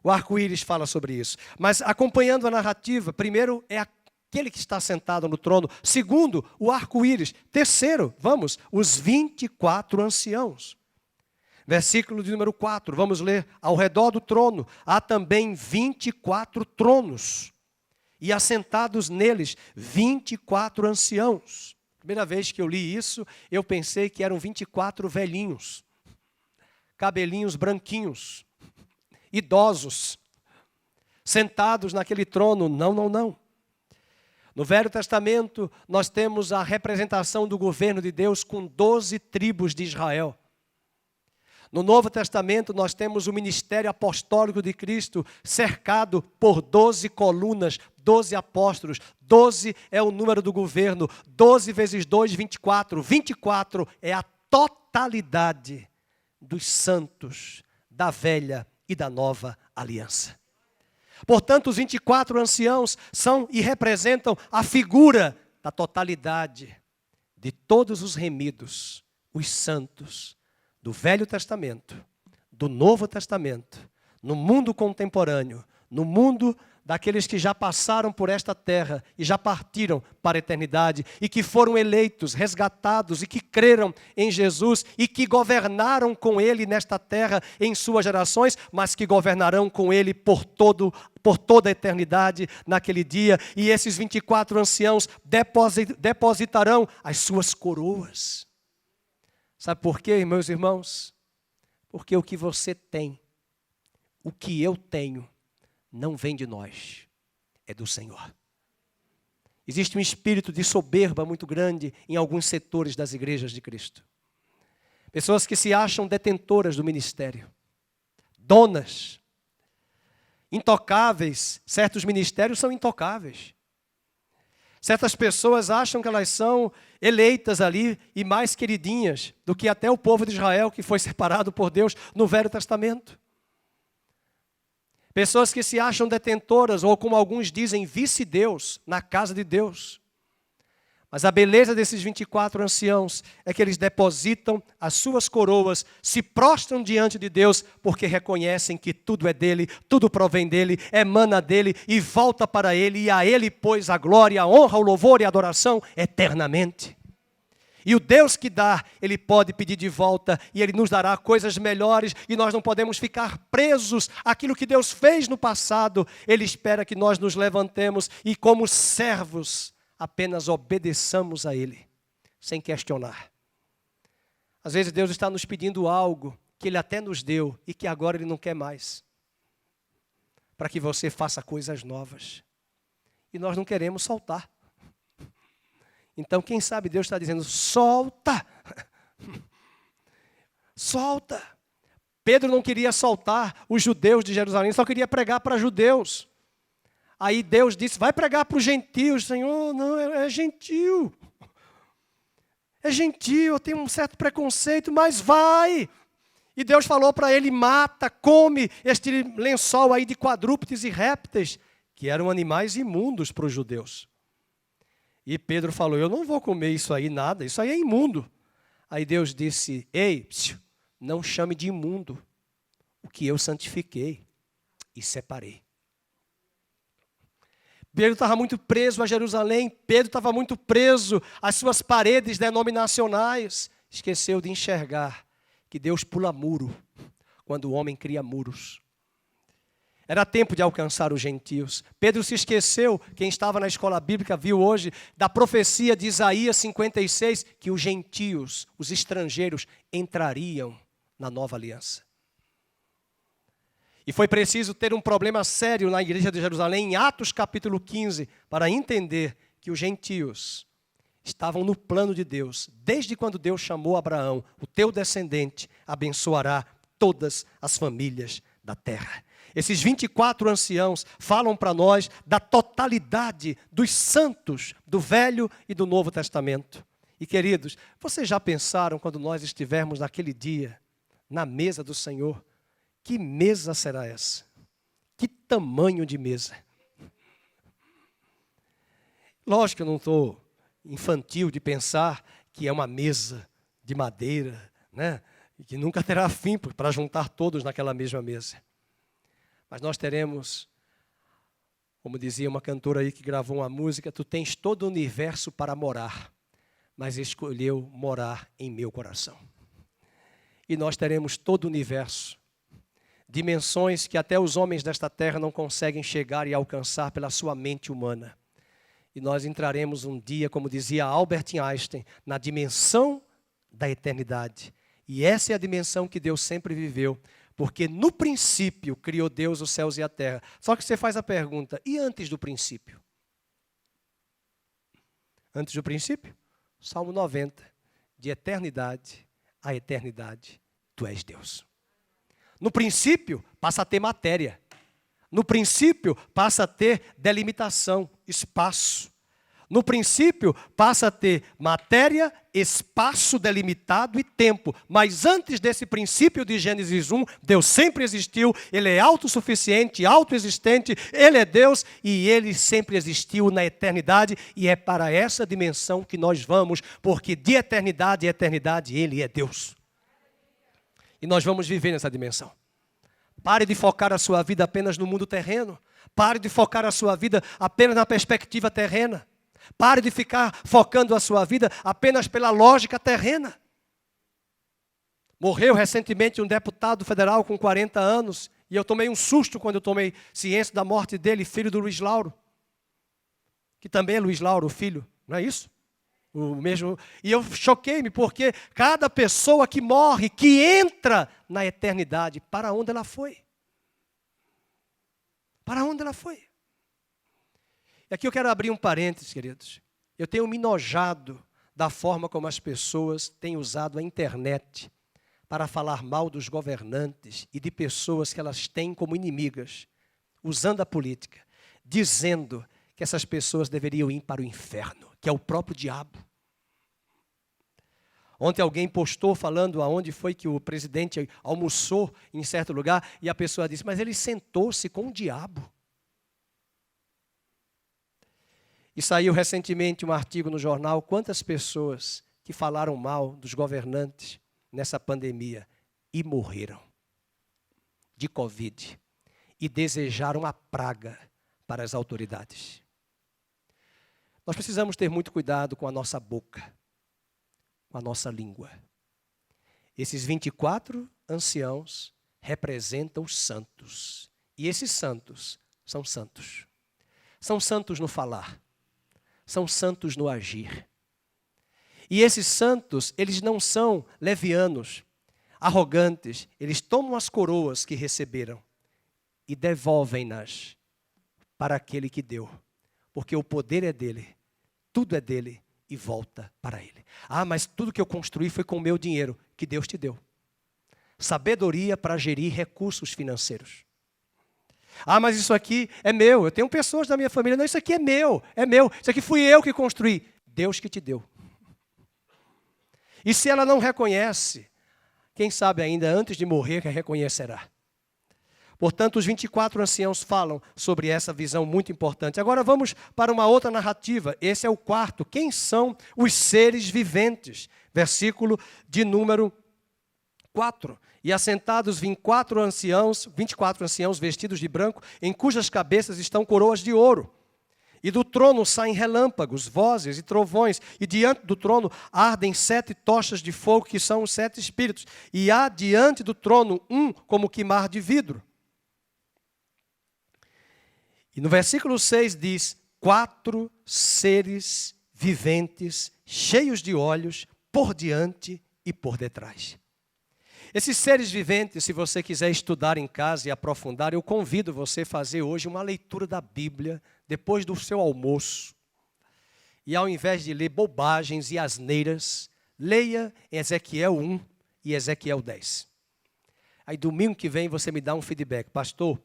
O arco-íris fala sobre isso. Mas acompanhando a narrativa, primeiro é aquele que está sentado no trono. Segundo, o arco-íris. Terceiro, vamos, os 24 anciãos. Versículo de número 4, vamos ler. Ao redor do trono há também 24 tronos, e assentados neles 24 anciãos. Primeira vez que eu li isso, eu pensei que eram 24 velhinhos, cabelinhos branquinhos, idosos, sentados naquele trono. Não, não, não. No Velho Testamento, nós temos a representação do governo de Deus com 12 tribos de Israel. No Novo Testamento, nós temos o ministério apostólico de Cristo cercado por 12 colunas, 12 apóstolos. 12 é o número do governo. 12 vezes 2, 24. 24 é a totalidade dos santos da velha e da nova aliança. Portanto, os 24 anciãos são e representam a figura da totalidade de todos os remidos, os santos, do Velho Testamento, do Novo Testamento, no mundo contemporâneo, no mundo daqueles que já passaram por esta terra e já partiram para a eternidade e que foram eleitos, resgatados e que creram em Jesus e que governaram com Ele nesta terra em suas gerações, mas que governarão com Ele por toda a eternidade naquele dia. E esses 24 anciãos depositarão as suas coroas. Sabe por quê, meus irmãos? Porque o que você tem, o que eu tenho, não vem de nós, é do Senhor. Existe um espírito de soberba muito grande em alguns setores das igrejas de Cristo. Pessoas que se acham detentoras do ministério, donas, intocáveis. Certos ministérios são intocáveis. Certas pessoas acham que elas são eleitas ali e mais queridinhas do que até o povo de Israel, que foi separado por Deus no Velho Testamento. Pessoas que se acham detentoras, ou como alguns dizem, vice-deus, na casa de Deus. Mas a beleza desses 24 anciãos é que eles depositam as suas coroas, se prostram diante de Deus, porque reconhecem que tudo é dele, tudo provém dele, emana dele e volta para ele, e a ele, pois, a glória, a honra, o louvor e a adoração eternamente. E o Deus que dá, Ele pode pedir de volta e Ele nos dará coisas melhores e nós não podemos ficar presos àquilo que Deus fez no passado. Ele espera que nós nos levantemos e como servos apenas obedeçamos a Ele, sem questionar. Às vezes Deus está nos pedindo algo que Ele até nos deu e que agora Ele não quer mais, para que você faça coisas novas. E nós não queremos soltar. Então, quem sabe Deus está dizendo, solta, solta. Pedro não queria soltar os judeus de Jerusalém, só queria pregar para judeus. Aí Deus disse, vai pregar para os gentios. Senhor, não, é gentil. É gentil, eu tenho um certo preconceito, mas vai. E Deus falou para ele, mata, come este lençol aí de quadrúpedes e répteis, que eram animais imundos para os judeus. E Pedro falou, eu não vou comer isso aí nada, isso aí é imundo. Aí Deus disse, ei, não chame de imundo o que eu santifiquei e separei. Pedro estava muito preso a Jerusalém, Pedro estava muito preso às suas paredes denominacionais. Esqueceu de enxergar que Deus pula muro quando o homem cria muros. Era tempo de alcançar os gentios. Pedro se esqueceu, quem estava na escola bíblica viu hoje, da profecia de Isaías 56, que os gentios, os estrangeiros, entrariam na nova aliança. E foi preciso ter um problema sério na igreja de Jerusalém, em Atos capítulo 15, para entender que os gentios estavam no plano de Deus. Desde quando Deus chamou Abraão, o teu descendente abençoará todas as famílias da terra. Esses 24 anciãos falam para nós da totalidade dos santos do Velho e do Novo Testamento. E queridos, vocês já pensaram quando nós estivermos naquele dia, na mesa do Senhor, que mesa será essa? Que tamanho de mesa? Lógico que eu não estou infantil de pensar que é uma mesa de madeira, né? E que nunca terá fim para juntar todos naquela mesma mesa. Mas nós teremos, como dizia uma cantora aí que gravou uma música, tu tens todo o universo para morar, mas escolheu morar em meu coração. E nós teremos todo o universo, dimensões que até os homens desta terra não conseguem chegar e alcançar pela sua mente humana. E nós entraremos um dia, como dizia Albert Einstein, na dimensão da eternidade. E essa é a dimensão que Deus sempre viveu. Porque no princípio criou Deus os céus e a terra. Só que você faz a pergunta, e antes do princípio? Antes do princípio? Salmo 90. De eternidade a eternidade, tu és Deus. No princípio, passa a ter matéria. No princípio, passa a ter delimitação, espaço. No princípio, passa a ter matéria, espaço delimitado e tempo. Mas antes desse princípio de Gênesis 1, Deus sempre existiu, Ele é autossuficiente, autoexistente, Ele é Deus e Ele sempre existiu na eternidade. E é para essa dimensão que nós vamos, porque de eternidade a eternidade Ele é Deus. E nós vamos viver nessa dimensão. Pare de focar a sua vida apenas no mundo terreno. Pare de focar a sua vida apenas na perspectiva terrena. Pare de ficar focando a sua vida apenas pela lógica terrena. Morreu recentemente um deputado federal com 40 anos e eu tomei um susto quando eu tomei ciência da morte dele, filho do Luiz Lauro. Que também é Luiz Lauro, o filho, não é isso? O mesmo. E eu choquei-me porque cada pessoa que morre, que entra na eternidade, para onde ela foi? Para onde ela foi? E aqui eu quero abrir um parênteses, queridos. Eu tenho me enojado da forma como as pessoas têm usado a internet para falar mal dos governantes e de pessoas que elas têm como inimigas, usando a política, dizendo que essas pessoas deveriam ir para o inferno, que é o próprio diabo. Ontem alguém postou falando aonde foi que o presidente almoçou em certo lugar e a pessoa disse, mas ele sentou-se com o diabo. E saiu recentemente um artigo no jornal, quantas pessoas que falaram mal dos governantes nessa pandemia e morreram de Covid e desejaram a praga para as autoridades. Nós precisamos ter muito cuidado com a nossa boca, com a nossa língua. Esses 24 anciãos representam os santos. E esses santos são santos. São santos no falar. São santos no agir. E esses santos, eles não são levianos, arrogantes. Eles tomam as coroas que receberam e devolvem-nas para aquele que deu. Porque o poder é dele, tudo é dele e volta para ele. Ah, mas tudo que eu construí foi com o meu dinheiro, que Deus te deu. Sabedoria para gerir recursos financeiros. Ah, mas isso aqui é meu, eu tenho pessoas da minha família, não, isso aqui é meu, isso aqui fui eu que construí. Deus que te deu. E se ela não reconhece, quem sabe ainda antes de morrer que reconhecerá. Portanto, os 24 anciãos falam sobre essa visão muito importante. Agora vamos para uma outra narrativa. Esse é o quarto. Quem são os seres viventes? Versículo de número 4. E assentados 24 anciãos vestidos de branco, em cujas cabeças estão coroas de ouro. E do trono saem relâmpagos, vozes e trovões, e diante do trono ardem 7 tochas de fogo, que são os 7 espíritos. E há diante do trono um como que mar de vidro. E no versículo 6 diz, 4 seres viventes, cheios de olhos, por diante e por detrás. Esses seres viventes, se você quiser estudar em casa e aprofundar, eu convido você a fazer hoje uma leitura da Bíblia, depois do seu almoço. E ao invés de ler bobagens e asneiras, leia Ezequiel 1 e Ezequiel 10. Aí domingo que vem você me dá um feedback. Pastor,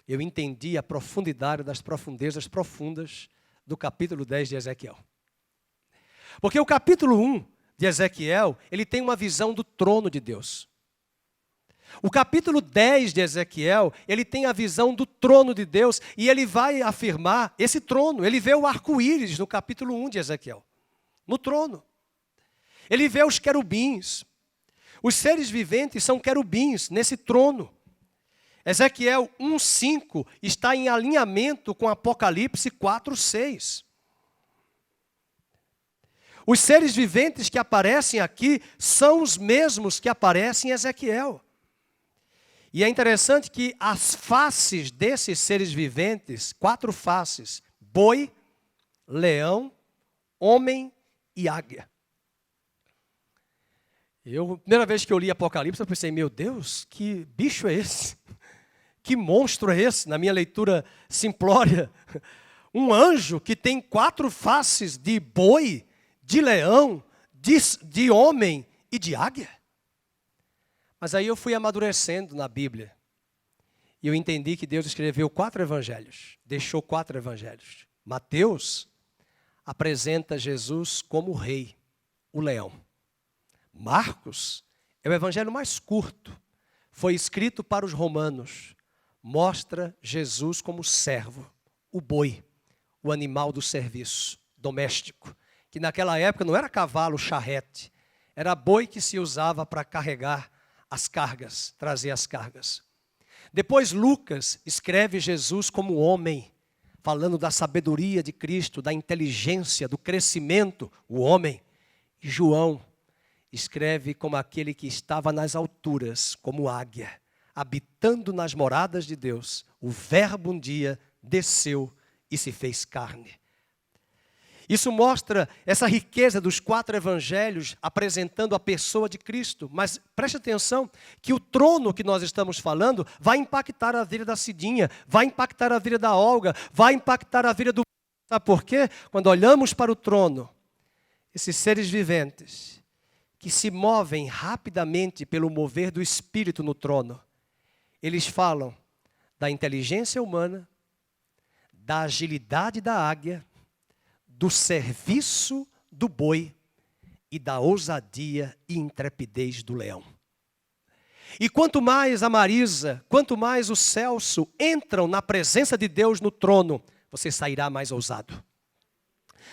eu entendi a profundidade das profundezas profundas do capítulo 10 de Ezequiel. Porque o capítulo 1 de Ezequiel, ele tem uma visão do trono de Deus. O capítulo 10 de Ezequiel, ele tem a visão do trono de Deus e ele vai afirmar esse trono. Ele vê o arco-íris no capítulo 1 de Ezequiel, no trono. Ele vê os querubins. Os seres viventes são querubins nesse trono. Ezequiel 1:5 está em alinhamento com Apocalipse 4:6. Os seres viventes que aparecem aqui são os mesmos que aparecem em Ezequiel. E é interessante que as faces desses seres viventes, 4 faces, boi, leão, homem e águia. Primeira vez que eu li Apocalipse, eu pensei, meu Deus, que bicho é esse? Que monstro é esse? Na minha leitura simplória, um anjo que tem 4 faces de boi, de leão, de homem e de águia. Mas aí eu fui amadurecendo na Bíblia. E eu entendi que Deus escreveu 4 evangelhos. Deixou 4 evangelhos. Mateus apresenta Jesus como o rei, o leão. Marcos é o evangelho mais curto. Foi escrito para os romanos. Mostra Jesus como servo, o boi, o animal do serviço doméstico. Que naquela época não era cavalo, charrete. Era boi que se usava para carregar as cargas, trazer as cargas. Depois Lucas escreve Jesus como homem, falando da sabedoria de Cristo, da inteligência, do crescimento, o homem. E João escreve como aquele que estava nas alturas, como águia, habitando nas moradas de Deus. O Verbo um dia desceu e se fez carne. Isso mostra essa riqueza dos 4 evangelhos apresentando a pessoa de Cristo. Mas preste atenção que o trono que nós estamos falando vai impactar a vida da Cidinha, vai impactar a vida da Olga, vai impactar a vida do... Sabe por quê? Quando olhamos para o trono, esses seres viventes que se movem rapidamente pelo mover do Espírito no trono, eles falam da inteligência humana, da agilidade da águia, do serviço do boi e da ousadia e intrepidez do leão. E quanto mais a Marisa, quanto mais o Celso entram na presença de Deus no trono, você sairá mais ousado.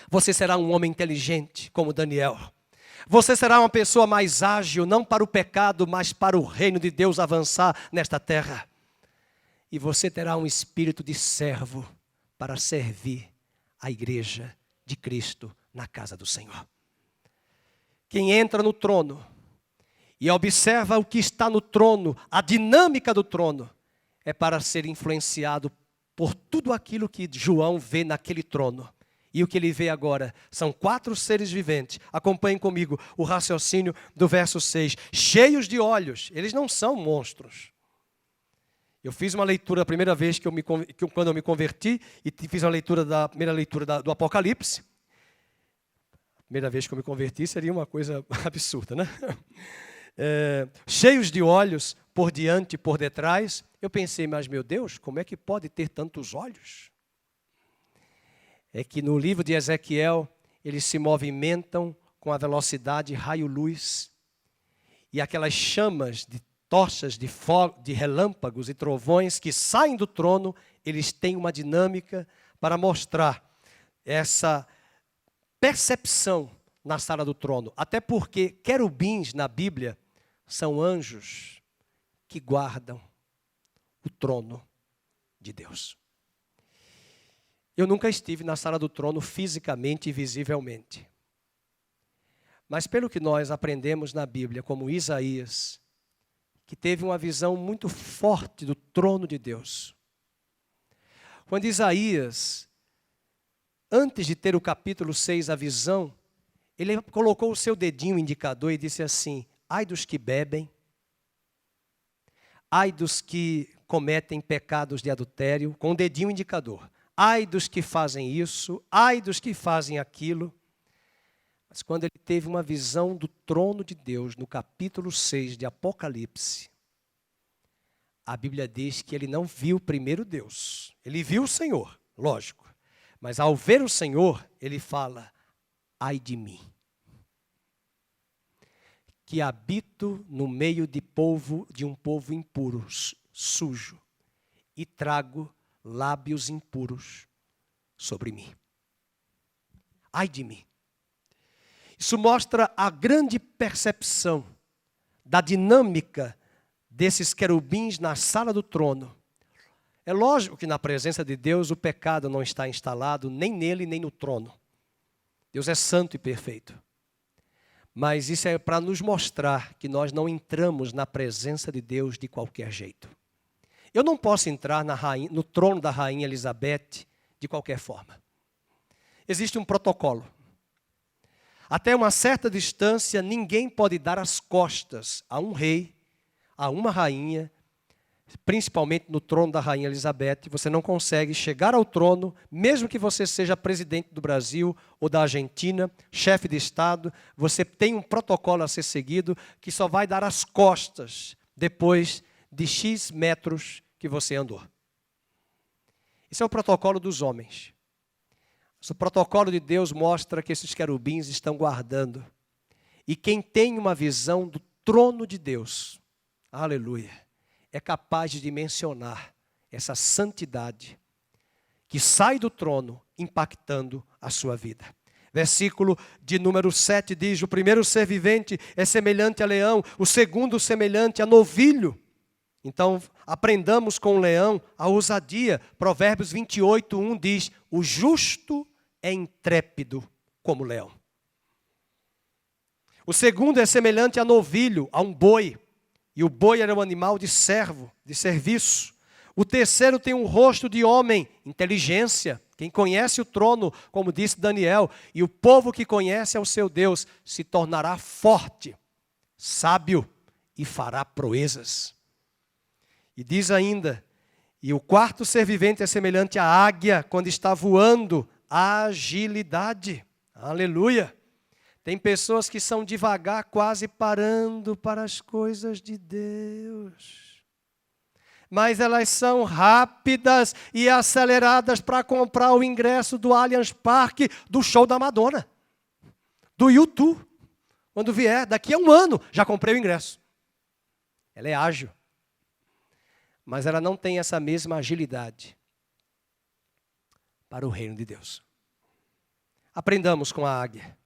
Você será um homem inteligente, como Daniel. Você será uma pessoa mais ágil, não para o pecado, mas para o reino de Deus avançar nesta terra. E você terá um espírito de servo para servir a igreja de Cristo na casa do Senhor. Quem entra no trono e observa o que está no trono, a dinâmica do trono, é para ser influenciado por tudo aquilo que João vê naquele trono. E o que ele vê agora são 4 seres viventes. Acompanhem comigo o raciocínio do verso 6. Cheios de olhos. Eles não são monstros. Eu fiz uma leitura a primeira vez quando eu me converti, e fiz uma leitura primeira leitura do Apocalipse. A primeira vez que eu me converti seria uma coisa absurda, né? Cheios de olhos por diante e por detrás. Eu pensei, mas meu Deus, como é que pode ter tantos olhos? É que no livro de Ezequiel, eles se movimentam com a velocidade raio-luz. E aquelas chamas de tochas, de relâmpagos e trovões que saem do trono, eles têm uma dinâmica para mostrar essa percepção na sala do trono. Até porque querubins na Bíblia são anjos que guardam o trono de Deus. Eu nunca estive na sala do trono fisicamente e visivelmente. Mas pelo que nós aprendemos na Bíblia, como Isaías, que teve uma visão muito forte do trono de Deus. Quando Isaías, antes de ter o capítulo 6, a visão, ele colocou o seu dedinho indicador e disse assim: ai dos que bebem, ai dos que cometem pecados de adultério, com o dedinho indicador. Ai dos que fazem isso, ai dos que fazem aquilo. Mas quando ele teve uma visão do trono de Deus, no capítulo 6 de Apocalipse, a Bíblia diz que ele não viu primeiro Deus. Ele viu o Senhor, lógico. Mas ao ver o Senhor, ele fala: ai de mim, que habito no meio de um povo impuro, sujo, e trago lábios impuros sobre mim. Ai de mim. Isso mostra a grande percepção da dinâmica desses querubins na sala do trono. É lógico que na presença de Deus o pecado não está instalado nem nele nem no trono. Deus é santo e perfeito. Mas isso é para nos mostrar que nós não entramos na presença de Deus de qualquer jeito. Eu não posso entrar no trono da rainha Elizabeth de qualquer forma. Existe um protocolo. Até uma certa distância, ninguém pode dar as costas a um rei, a uma rainha, principalmente no trono da rainha Elizabeth. Você não consegue chegar ao trono, mesmo que você seja presidente do Brasil ou da Argentina, chefe de Estado. Você tem um protocolo a ser seguido que só vai dar as costas depois de X metros que você andou. Esse é o protocolo dos homens. O protocolo de Deus mostra que esses querubins estão guardando. E quem tem uma visão do trono de Deus, aleluia, é capaz de dimensionar essa santidade que sai do trono impactando a sua vida. Versículo de número 7 diz: o primeiro ser vivente é semelhante a leão, o segundo semelhante a novilho. Então, aprendamos com o leão a ousadia. Provérbios 28:1 diz: o justo é intrépido como leão. O segundo é semelhante a novilho, a um boi. E o boi era um animal de servo, de serviço. O terceiro tem um rosto de homem, inteligência. Quem conhece o trono, como disse Daniel, e o povo que conhece ao seu Deus, se tornará forte, sábio e fará proezas. E diz ainda, e o quarto ser vivente é semelhante à águia, quando está voando, agilidade. Aleluia. Tem pessoas que são devagar, quase parando para as coisas de Deus. Mas elas são rápidas e aceleradas para comprar o ingresso do Allianz Parque, do show da Madonna, do YouTube, Quando vier, daqui a 1 ano, já comprei o ingresso. Ela é ágil. Mas ela não tem essa mesma agilidade para o reino de Deus. Aprendamos com a águia.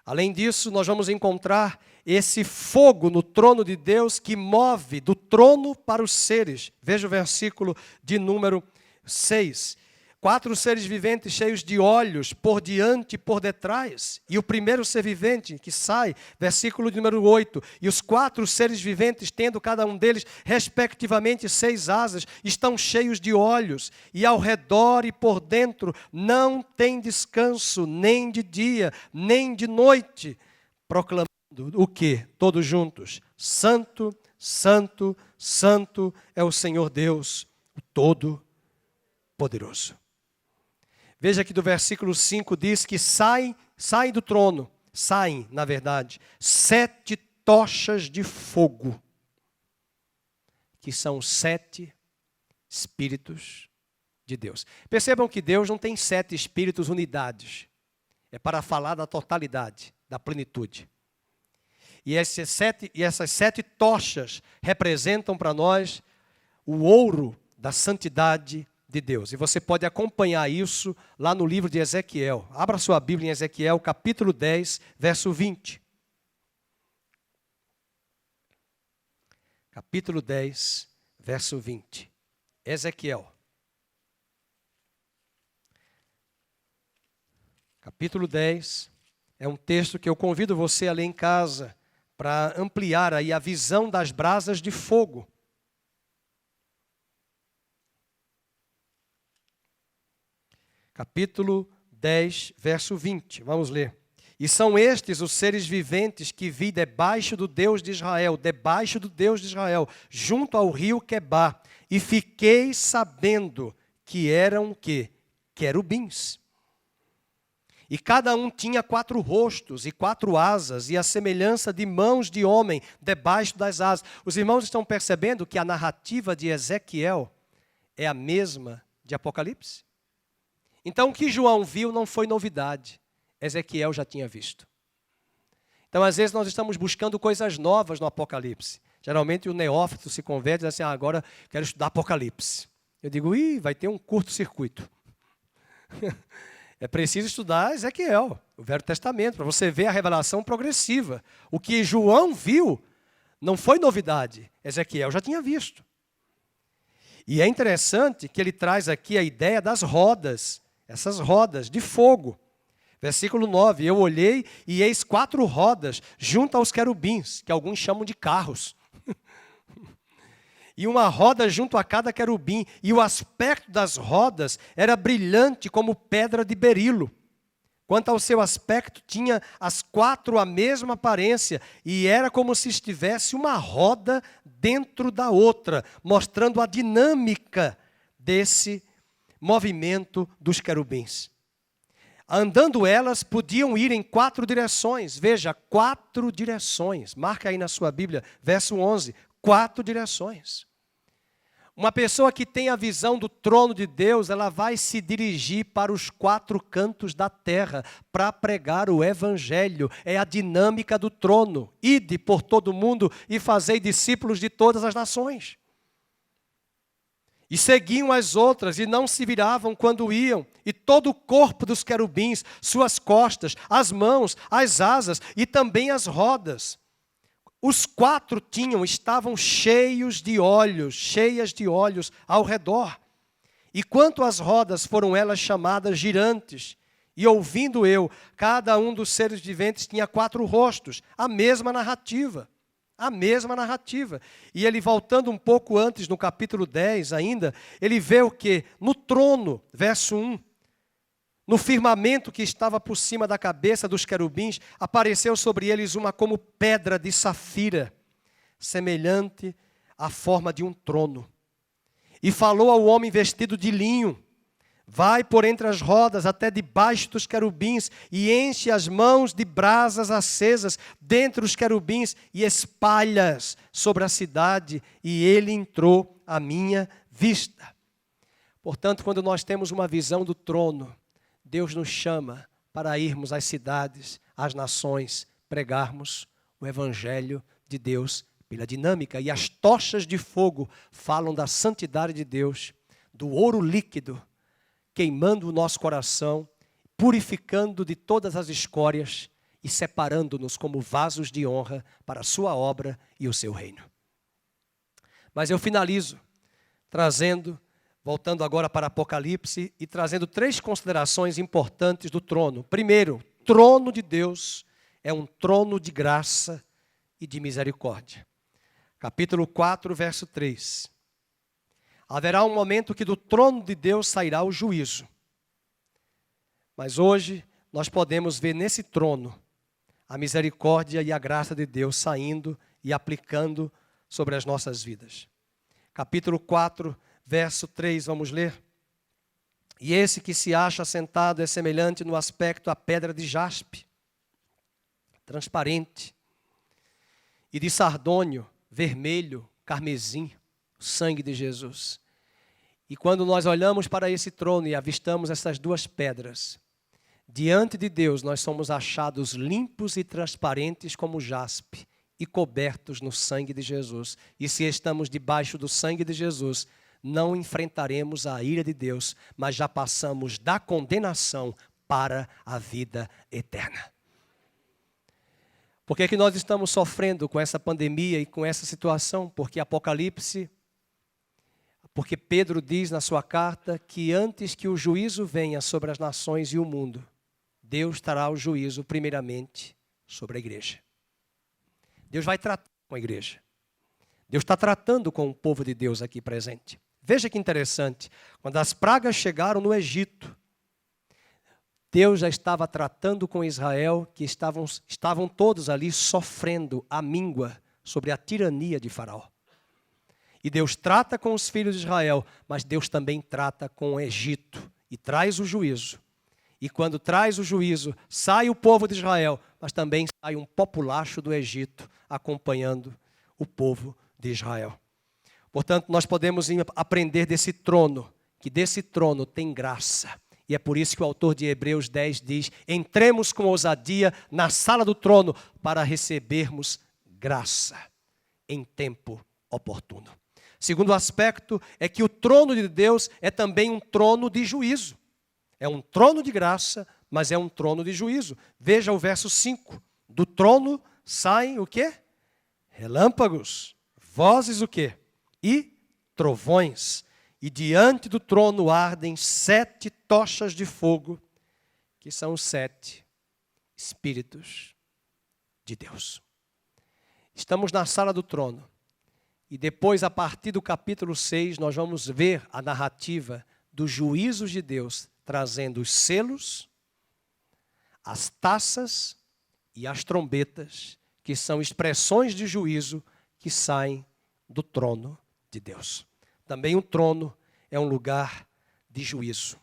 Além disso, nós vamos encontrar esse fogo no trono de Deus que move do trono para os seres. Veja o versículo de número 6. 4 seres viventes cheios de olhos por diante e por detrás. E o primeiro ser vivente que sai, versículo de número 8. E os 4 seres viventes, tendo cada um deles, respectivamente 6 asas, estão cheios de olhos. E ao redor e por dentro não tem descanso, nem de dia, nem de noite. Proclamando o quê? Todos juntos. Santo, santo, santo é o Senhor Deus, o Todo-Poderoso. Veja que do versículo 5 diz que saem do trono, na verdade, 7 tochas de fogo, que são 7 Espíritos de Deus. Percebam que Deus não tem 7 Espíritos unidades, é para falar da totalidade, da plenitude. E essas 7 tochas representam para nós o ouro da santidade de Deus. E você pode acompanhar isso lá no livro de Ezequiel. Abra sua Bíblia em Ezequiel, capítulo 10, verso 20. Capítulo 10, verso 20. Ezequiel. Capítulo 10 é um texto que eu convido você a ler em casa para ampliar aí a visão das brasas de fogo. Capítulo 10, verso 20. Vamos ler. E são estes os seres viventes que vi debaixo do Deus de Israel, junto ao rio Quebá, e fiquei sabendo que eram o quê? Querubins. E cada um tinha 4 rostos e 4 asas, e a semelhança de mãos de homem debaixo das asas. Os irmãos estão percebendo que a narrativa de Ezequiel é a mesma de Apocalipse? Então, o que João viu não foi novidade. Ezequiel já tinha visto. Então, às vezes, nós estamos buscando coisas novas no Apocalipse. Geralmente, o neófito se converte e diz assim, agora quero estudar Apocalipse. Eu digo, vai ter um curto-circuito. É preciso estudar Ezequiel, o Velho Testamento, para você ver a revelação progressiva. O que João viu não foi novidade. Ezequiel já tinha visto. E é interessante que ele traz aqui a ideia das rodas, essas rodas de fogo. Versículo 9, eu olhei e eis 4 rodas junto aos querubins, que alguns chamam de carros. E uma roda junto a cada querubim, e o aspecto das rodas era brilhante como pedra de berilo. Quanto ao seu aspecto, tinha as 4 a mesma aparência, e era como se estivesse uma roda dentro da outra, mostrando a dinâmica desse movimento dos querubins. Andando elas, podiam ir em 4 direções. Veja, 4 direções. Marca aí na sua Bíblia, verso 11. 4 direções. Uma pessoa que tem a visão do trono de Deus, ela vai se dirigir para os 4 cantos da terra para pregar o evangelho. É a dinâmica do trono. Ide por todo mundo e fazei discípulos de todas as nações. E seguiam as outras e não se viravam quando iam. E todo o corpo dos querubins, suas costas, as mãos, as asas e também as rodas. Os 4 estavam cheias de olhos ao redor. E quanto às rodas, foram elas chamadas girantes. E ouvindo eu, cada um dos seres viventes tinha 4 rostos. A mesma narrativa. E ele, voltando um pouco antes, no capítulo 10 ainda, ele vê o quê? No trono, verso 1. No firmamento que estava por cima da cabeça dos querubins, apareceu sobre eles uma como pedra de safira, semelhante à forma de um trono. E falou ao homem vestido de linho, vai por entre as rodas até debaixo dos querubins e enche as mãos de brasas acesas dentre os querubins e espalhas sobre a cidade, e ele entrou à minha vista. Portanto, quando nós temos uma visão do trono, Deus nos chama para irmos às cidades, às nações, pregarmos o Evangelho de Deus pela dinâmica. E as tochas de fogo falam da santidade de Deus, do ouro líquido, queimando o nosso coração, purificando de todas as escórias e separando-nos como vasos de honra para a sua obra e o seu reino. Mas eu finalizo voltando agora para Apocalipse e trazendo 3 considerações importantes do trono. Primeiro, o trono de Deus é um trono de graça e de misericórdia. Capítulo 4, verso 3. Haverá um momento que do trono de Deus sairá o juízo. Mas hoje nós podemos ver nesse trono a misericórdia e a graça de Deus saindo e aplicando sobre as nossas vidas. Capítulo 4, verso 3, vamos ler. E esse que se acha sentado é semelhante no aspecto à pedra de jaspe, transparente, e de sardônio, vermelho, carmesim, o sangue de Jesus. E quando nós olhamos para esse trono e avistamos essas 2 pedras, diante de Deus nós somos achados limpos e transparentes como jaspe e cobertos no sangue de Jesus. E se estamos debaixo do sangue de Jesus, não enfrentaremos a ira de Deus, mas já passamos da condenação para a vida eterna. Por que nós estamos sofrendo com essa pandemia e com essa situação? Porque Pedro diz na sua carta que antes que o juízo venha sobre as nações e o mundo, Deus trará o juízo primeiramente sobre a igreja. Deus vai tratar com a igreja. Deus está tratando com o povo de Deus aqui presente. Veja que interessante, quando as pragas chegaram no Egito, Deus já estava tratando com Israel, que estavam todos ali sofrendo a míngua sobre a tirania de Faraó. E Deus trata com os filhos de Israel, mas Deus também trata com o Egito e traz o juízo. E quando traz o juízo, sai o povo de Israel, mas também sai um populacho do Egito acompanhando o povo de Israel. Portanto, nós podemos aprender desse trono, que desse trono tem graça. E é por isso que o autor de Hebreus 10 diz: entremos com ousadia na sala do trono para recebermos graça em tempo oportuno. Segundo aspecto é que o trono de Deus é também um trono de juízo. É um trono de graça, mas é um trono de juízo. Veja o verso 5. Do trono saem o quê? Relâmpagos, vozes o quê? E trovões. E diante do trono ardem 7 tochas de fogo, que são os 7 Espíritos de Deus. Estamos na sala do trono. E depois, a partir do capítulo 6, nós vamos ver a narrativa dos juízos de Deus, trazendo os selos, as taças e as trombetas, que são expressões de juízo que saem do trono de Deus. Também o trono é um lugar de juízo.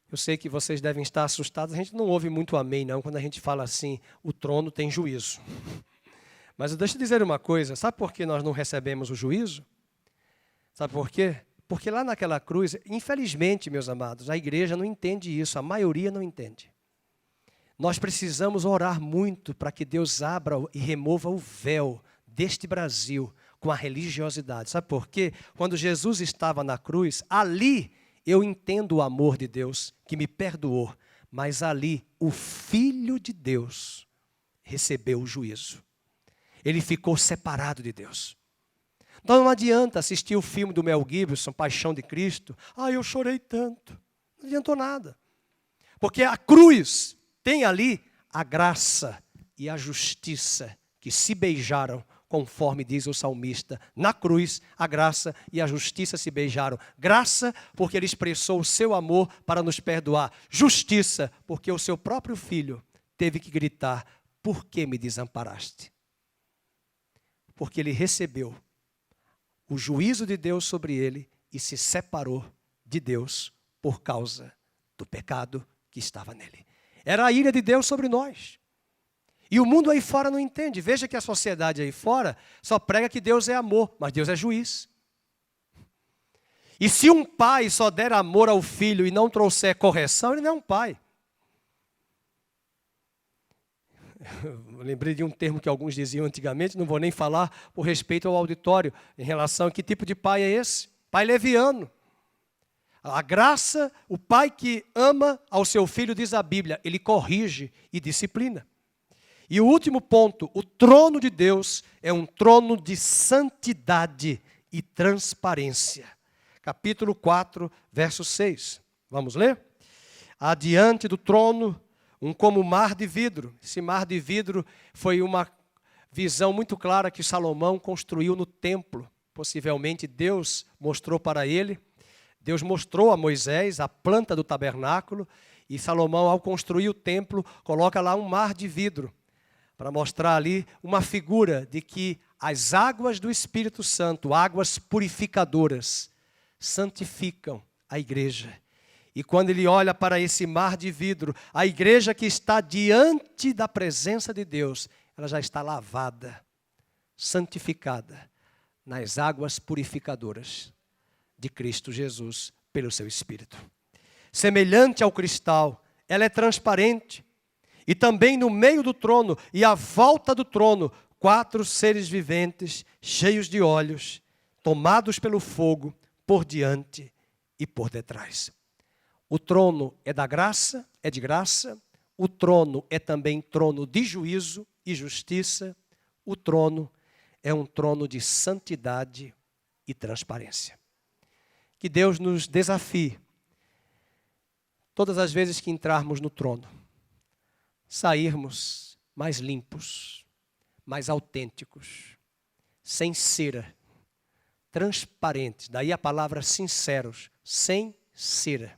Eu sei que vocês devem estar assustados, a gente não ouve muito amém não, quando a gente fala assim, o trono tem juízo. Mas deixa eu dizer uma coisa, sabe por que nós não recebemos o juízo? Sabe por quê? Porque lá naquela cruz, infelizmente, meus amados, a igreja não entende isso, a maioria não entende. Nós precisamos orar muito para que Deus abra e remova o véu deste Brasil com a religiosidade. Sabe por quê? Quando Jesus estava na cruz, ali eu entendo o amor de Deus que me perdoou, mas ali o Filho de Deus recebeu o juízo. Ele ficou separado de Deus. Então não adianta assistir o filme do Mel Gibson, Paixão de Cristo. Eu chorei tanto. Não adiantou nada. Porque a cruz tem ali a graça e a justiça que se beijaram, conforme diz o salmista. Na cruz, a graça e a justiça se beijaram. Graça, porque ele expressou o seu amor para nos perdoar. Justiça, porque o seu próprio filho teve que gritar: por que me desamparaste? Porque ele recebeu o juízo de Deus sobre ele e se separou de Deus por causa do pecado que estava nele. Era a ira de Deus sobre nós. E o mundo aí fora não entende. Veja que a sociedade aí fora só prega que Deus é amor, mas Deus é juiz. E se um pai só der amor ao filho e não trouxer correção, ele não é um pai. lembrei de um termo que alguns diziam antigamente, não vou nem falar por respeito ao auditório, em relação a que tipo de pai é esse? Pai leviano. A graça, o pai que ama ao seu filho, diz a Bíblia, ele corrige e disciplina. E o último ponto, o trono de Deus é um trono de santidade e transparência. Capítulo 4, verso 6. Vamos ler? Adiante do trono, como mar de vidro. Esse mar de vidro foi uma visão muito clara que Salomão construiu no templo. Possivelmente Deus mostrou para ele. Deus mostrou a Moisés a planta do tabernáculo. E Salomão, ao construir o templo, coloca lá um mar de vidro, para mostrar ali uma figura de que as águas do Espírito Santo, águas purificadoras, santificam a igreja. E quando ele olha para esse mar de vidro, a igreja que está diante da presença de Deus, ela já está lavada, santificada nas águas purificadoras de Cristo Jesus pelo seu Espírito. Semelhante ao cristal, ela é transparente. E também no meio do trono e à volta do trono, 4 seres viventes, cheios de olhos, tomados pelo fogo, por diante e por detrás. O trono é da graça, é de graça. O trono é também trono de juízo e justiça. O trono é um trono de santidade e transparência. Que Deus nos desafie, todas as vezes que entrarmos no trono, sairmos mais limpos, mais autênticos, sem cera, transparentes. Daí a palavra sinceros, sem cera.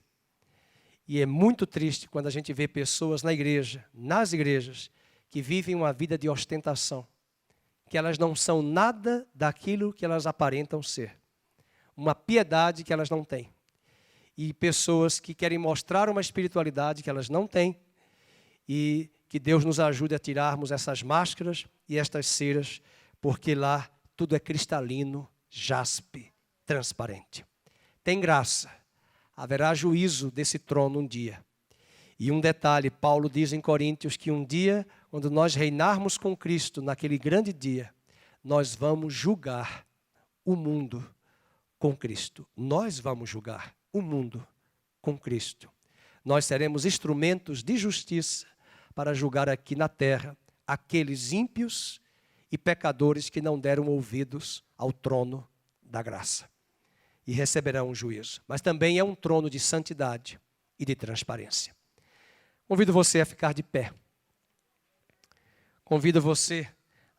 E é muito triste quando a gente vê pessoas na igreja, nas igrejas, que vivem uma vida de ostentação, que elas não são nada daquilo que elas aparentam ser. Uma piedade que elas não têm. E pessoas que querem mostrar uma espiritualidade que elas não têm. E que Deus nos ajude a tirarmos essas máscaras e estas ceras, porque lá tudo é cristalino, jaspe, transparente. Tem graça, haverá juízo desse trono um dia. E um detalhe, Paulo diz em Coríntios que um dia, quando nós reinarmos com Cristo, naquele grande dia, nós vamos julgar o mundo com Cristo. Nós vamos julgar o mundo com Cristo. Nós seremos instrumentos de justiça para julgar aqui na terra aqueles ímpios e pecadores que não deram ouvidos ao trono da graça. E receberão um juízo. Mas também é um trono de santidade e de transparência. Convido você a ficar de pé. Convido você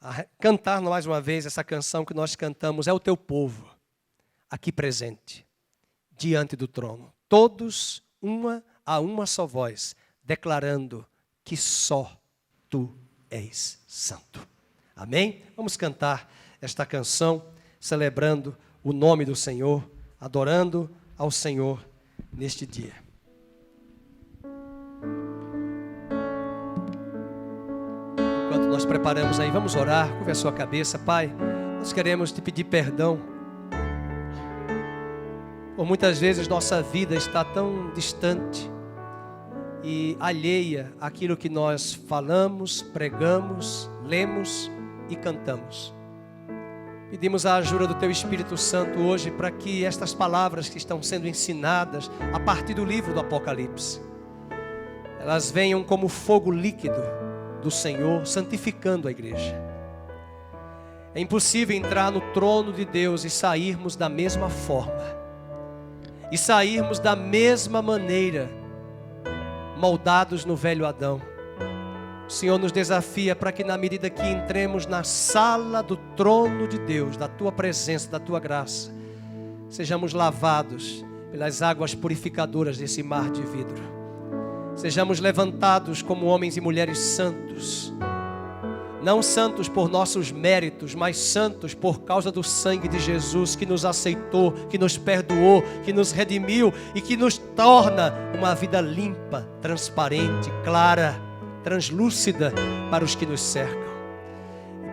a cantar mais uma vez essa canção que nós cantamos. É o teu povo aqui presente, diante do trono. Todos, uma a uma só voz, declarando que só tu és santo. Amém? Vamos cantar esta canção, celebrando o nome do Senhor, adorando ao Senhor neste dia. Enquanto nós preparamos aí, vamos orar, curva a sua cabeça. Pai, nós queremos te pedir perdão. Por muitas vezes nossa vida está tão distante e alheia àquilo que nós falamos, pregamos, lemos e cantamos. Pedimos a ajuda do Teu Espírito Santo hoje para que estas palavras que estão sendo ensinadas a partir do livro do Apocalipse, elas venham como fogo líquido do Senhor, santificando a igreja. É impossível entrar no trono de Deus e sairmos da mesma forma, e sairmos da mesma maneira, moldados no velho Adão. O Senhor nos desafia para que na medida que entremos na sala do trono de Deus, da Tua presença, da Tua graça, sejamos lavados pelas águas purificadoras desse mar de vidro. Sejamos levantados como homens e mulheres santos. Não santos por nossos méritos, mas santos por causa do sangue de Jesus que nos aceitou, que nos perdoou, que nos redimiu e que nos torna uma vida limpa, transparente, clara, translúcida para os que nos cercam.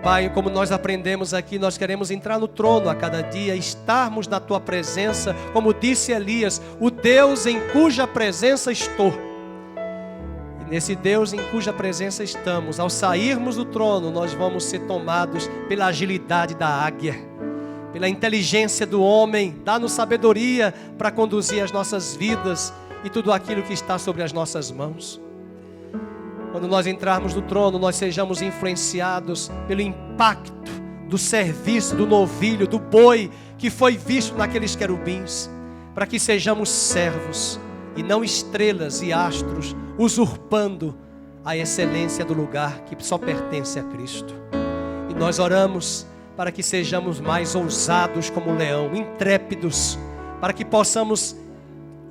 Pai, como nós aprendemos aqui, nós queremos entrar no trono a cada dia, estarmos na Tua presença, como disse Elias, o Deus em cuja presença estou. nesse Deus em cuja presença estamos, ao sairmos do trono, nós vamos ser tomados pela agilidade da águia, pela inteligência do homem. Dá-nos sabedoria para conduzir as nossas vidas e tudo aquilo que está sobre as nossas mãos. Quando nós entrarmos no trono, nós sejamos influenciados pelo impacto do serviço, do novilho, do boi que foi visto naqueles querubins, para que sejamos servos e não estrelas e astros, usurpando a excelência do lugar que só pertence a Cristo. E nós oramos para que sejamos mais ousados como o leão, intrépidos, para que possamos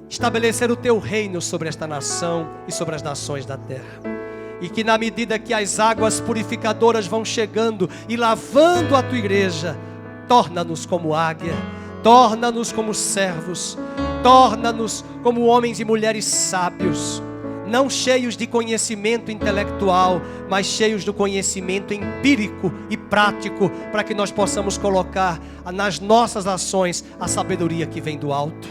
estabelecer o teu reino sobre esta nação e sobre as nações da terra. E que na medida que as águas purificadoras vão chegando e lavando a tua igreja, torna-nos como águia, torna-nos como servos, torna-nos como homens e mulheres sábios, não cheios de conhecimento intelectual, mas cheios do conhecimento empírico e prático, para que nós possamos colocar nas nossas ações a sabedoria que vem do alto.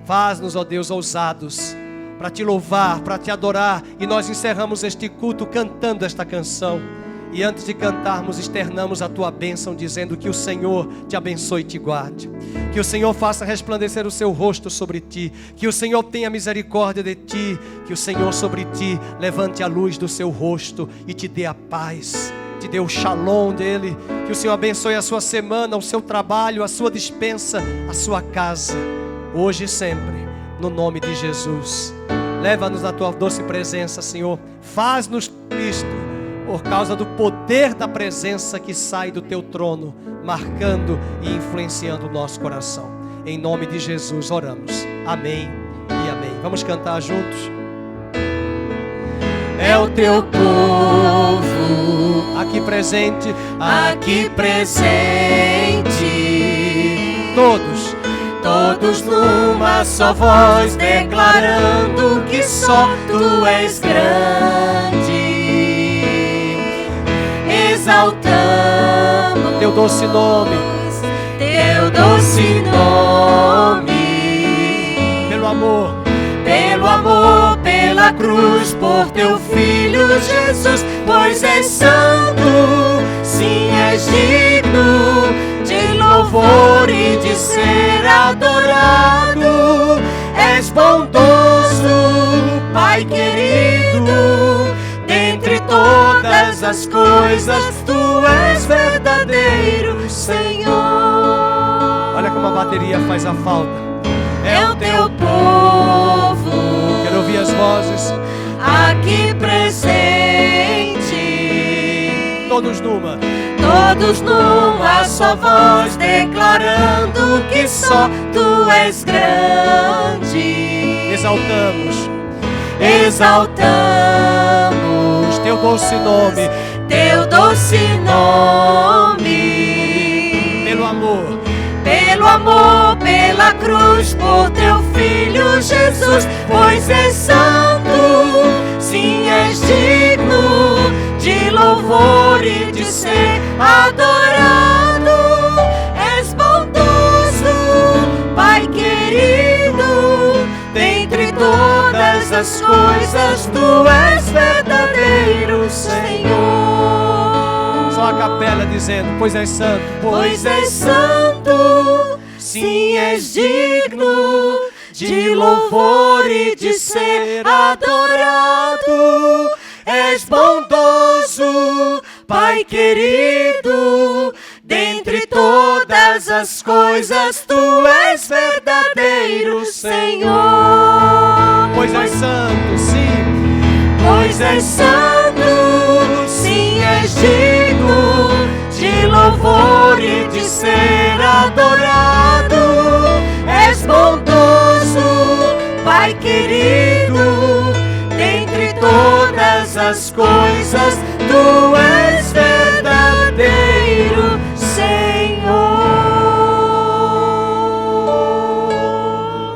Faz-nos, ó Deus, ousados para te louvar, para te adorar. E nós encerramos este culto cantando esta canção. E antes de cantarmos, externamos a tua bênção, dizendo que o Senhor te abençoe e te guarde, que o Senhor faça resplandecer o seu rosto sobre ti, que o Senhor tenha misericórdia de ti, que o Senhor sobre ti levante a luz do seu rosto e te dê a paz, te dê o shalom dele. Que o Senhor abençoe a sua semana, o seu trabalho, a sua despensa, a sua casa, hoje e sempre, no nome de Jesus. Leva-nos na tua doce presença, Senhor. Faz-nos Cristo, por causa do poder da presença que sai do teu trono, marcando e influenciando o nosso coração. Em nome de Jesus oramos. Amém e amém. Vamos cantar juntos. É o teu povo aqui presente, todos numa só voz, declarando que só tu és grande, exaltamos teu doce nome, pelo amor, pela cruz, por teu Filho Jesus, pois és santo, sim, és digno de louvor e de ser adorado. És bondoso, Pai querido, dentre todas as coisas, tu és verdadeiro, Senhor. Olha como a bateria faz a falta. É o teu povo, quero ouvir as vozes aqui presente, todos numa só voz, declarando que só tu és grande. Exaltamos teu doce nome, pelo amor, pela cruz, por teu Filho Jesus, pois és santo, sim, és digno de louvor e de ser adorado. És bondoso, Pai querido, dentre todas as coisas, tu és verdadeiro, Senhor. Só a capela dizendo, pois és santo, sim, és digno de louvor e de ser adorado. És bondoso, Pai querido, dentre todas as coisas, tu és verdadeiro, Senhor. Pois és santo, sim, és digno de louvor e de ser adorado. És bondoso, Pai querido, dentre todas as coisas, tu és verdadeiro, Senhor.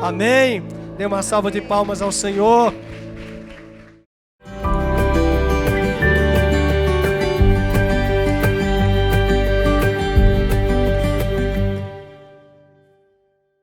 Amém. Dê uma salva de palmas ao Senhor.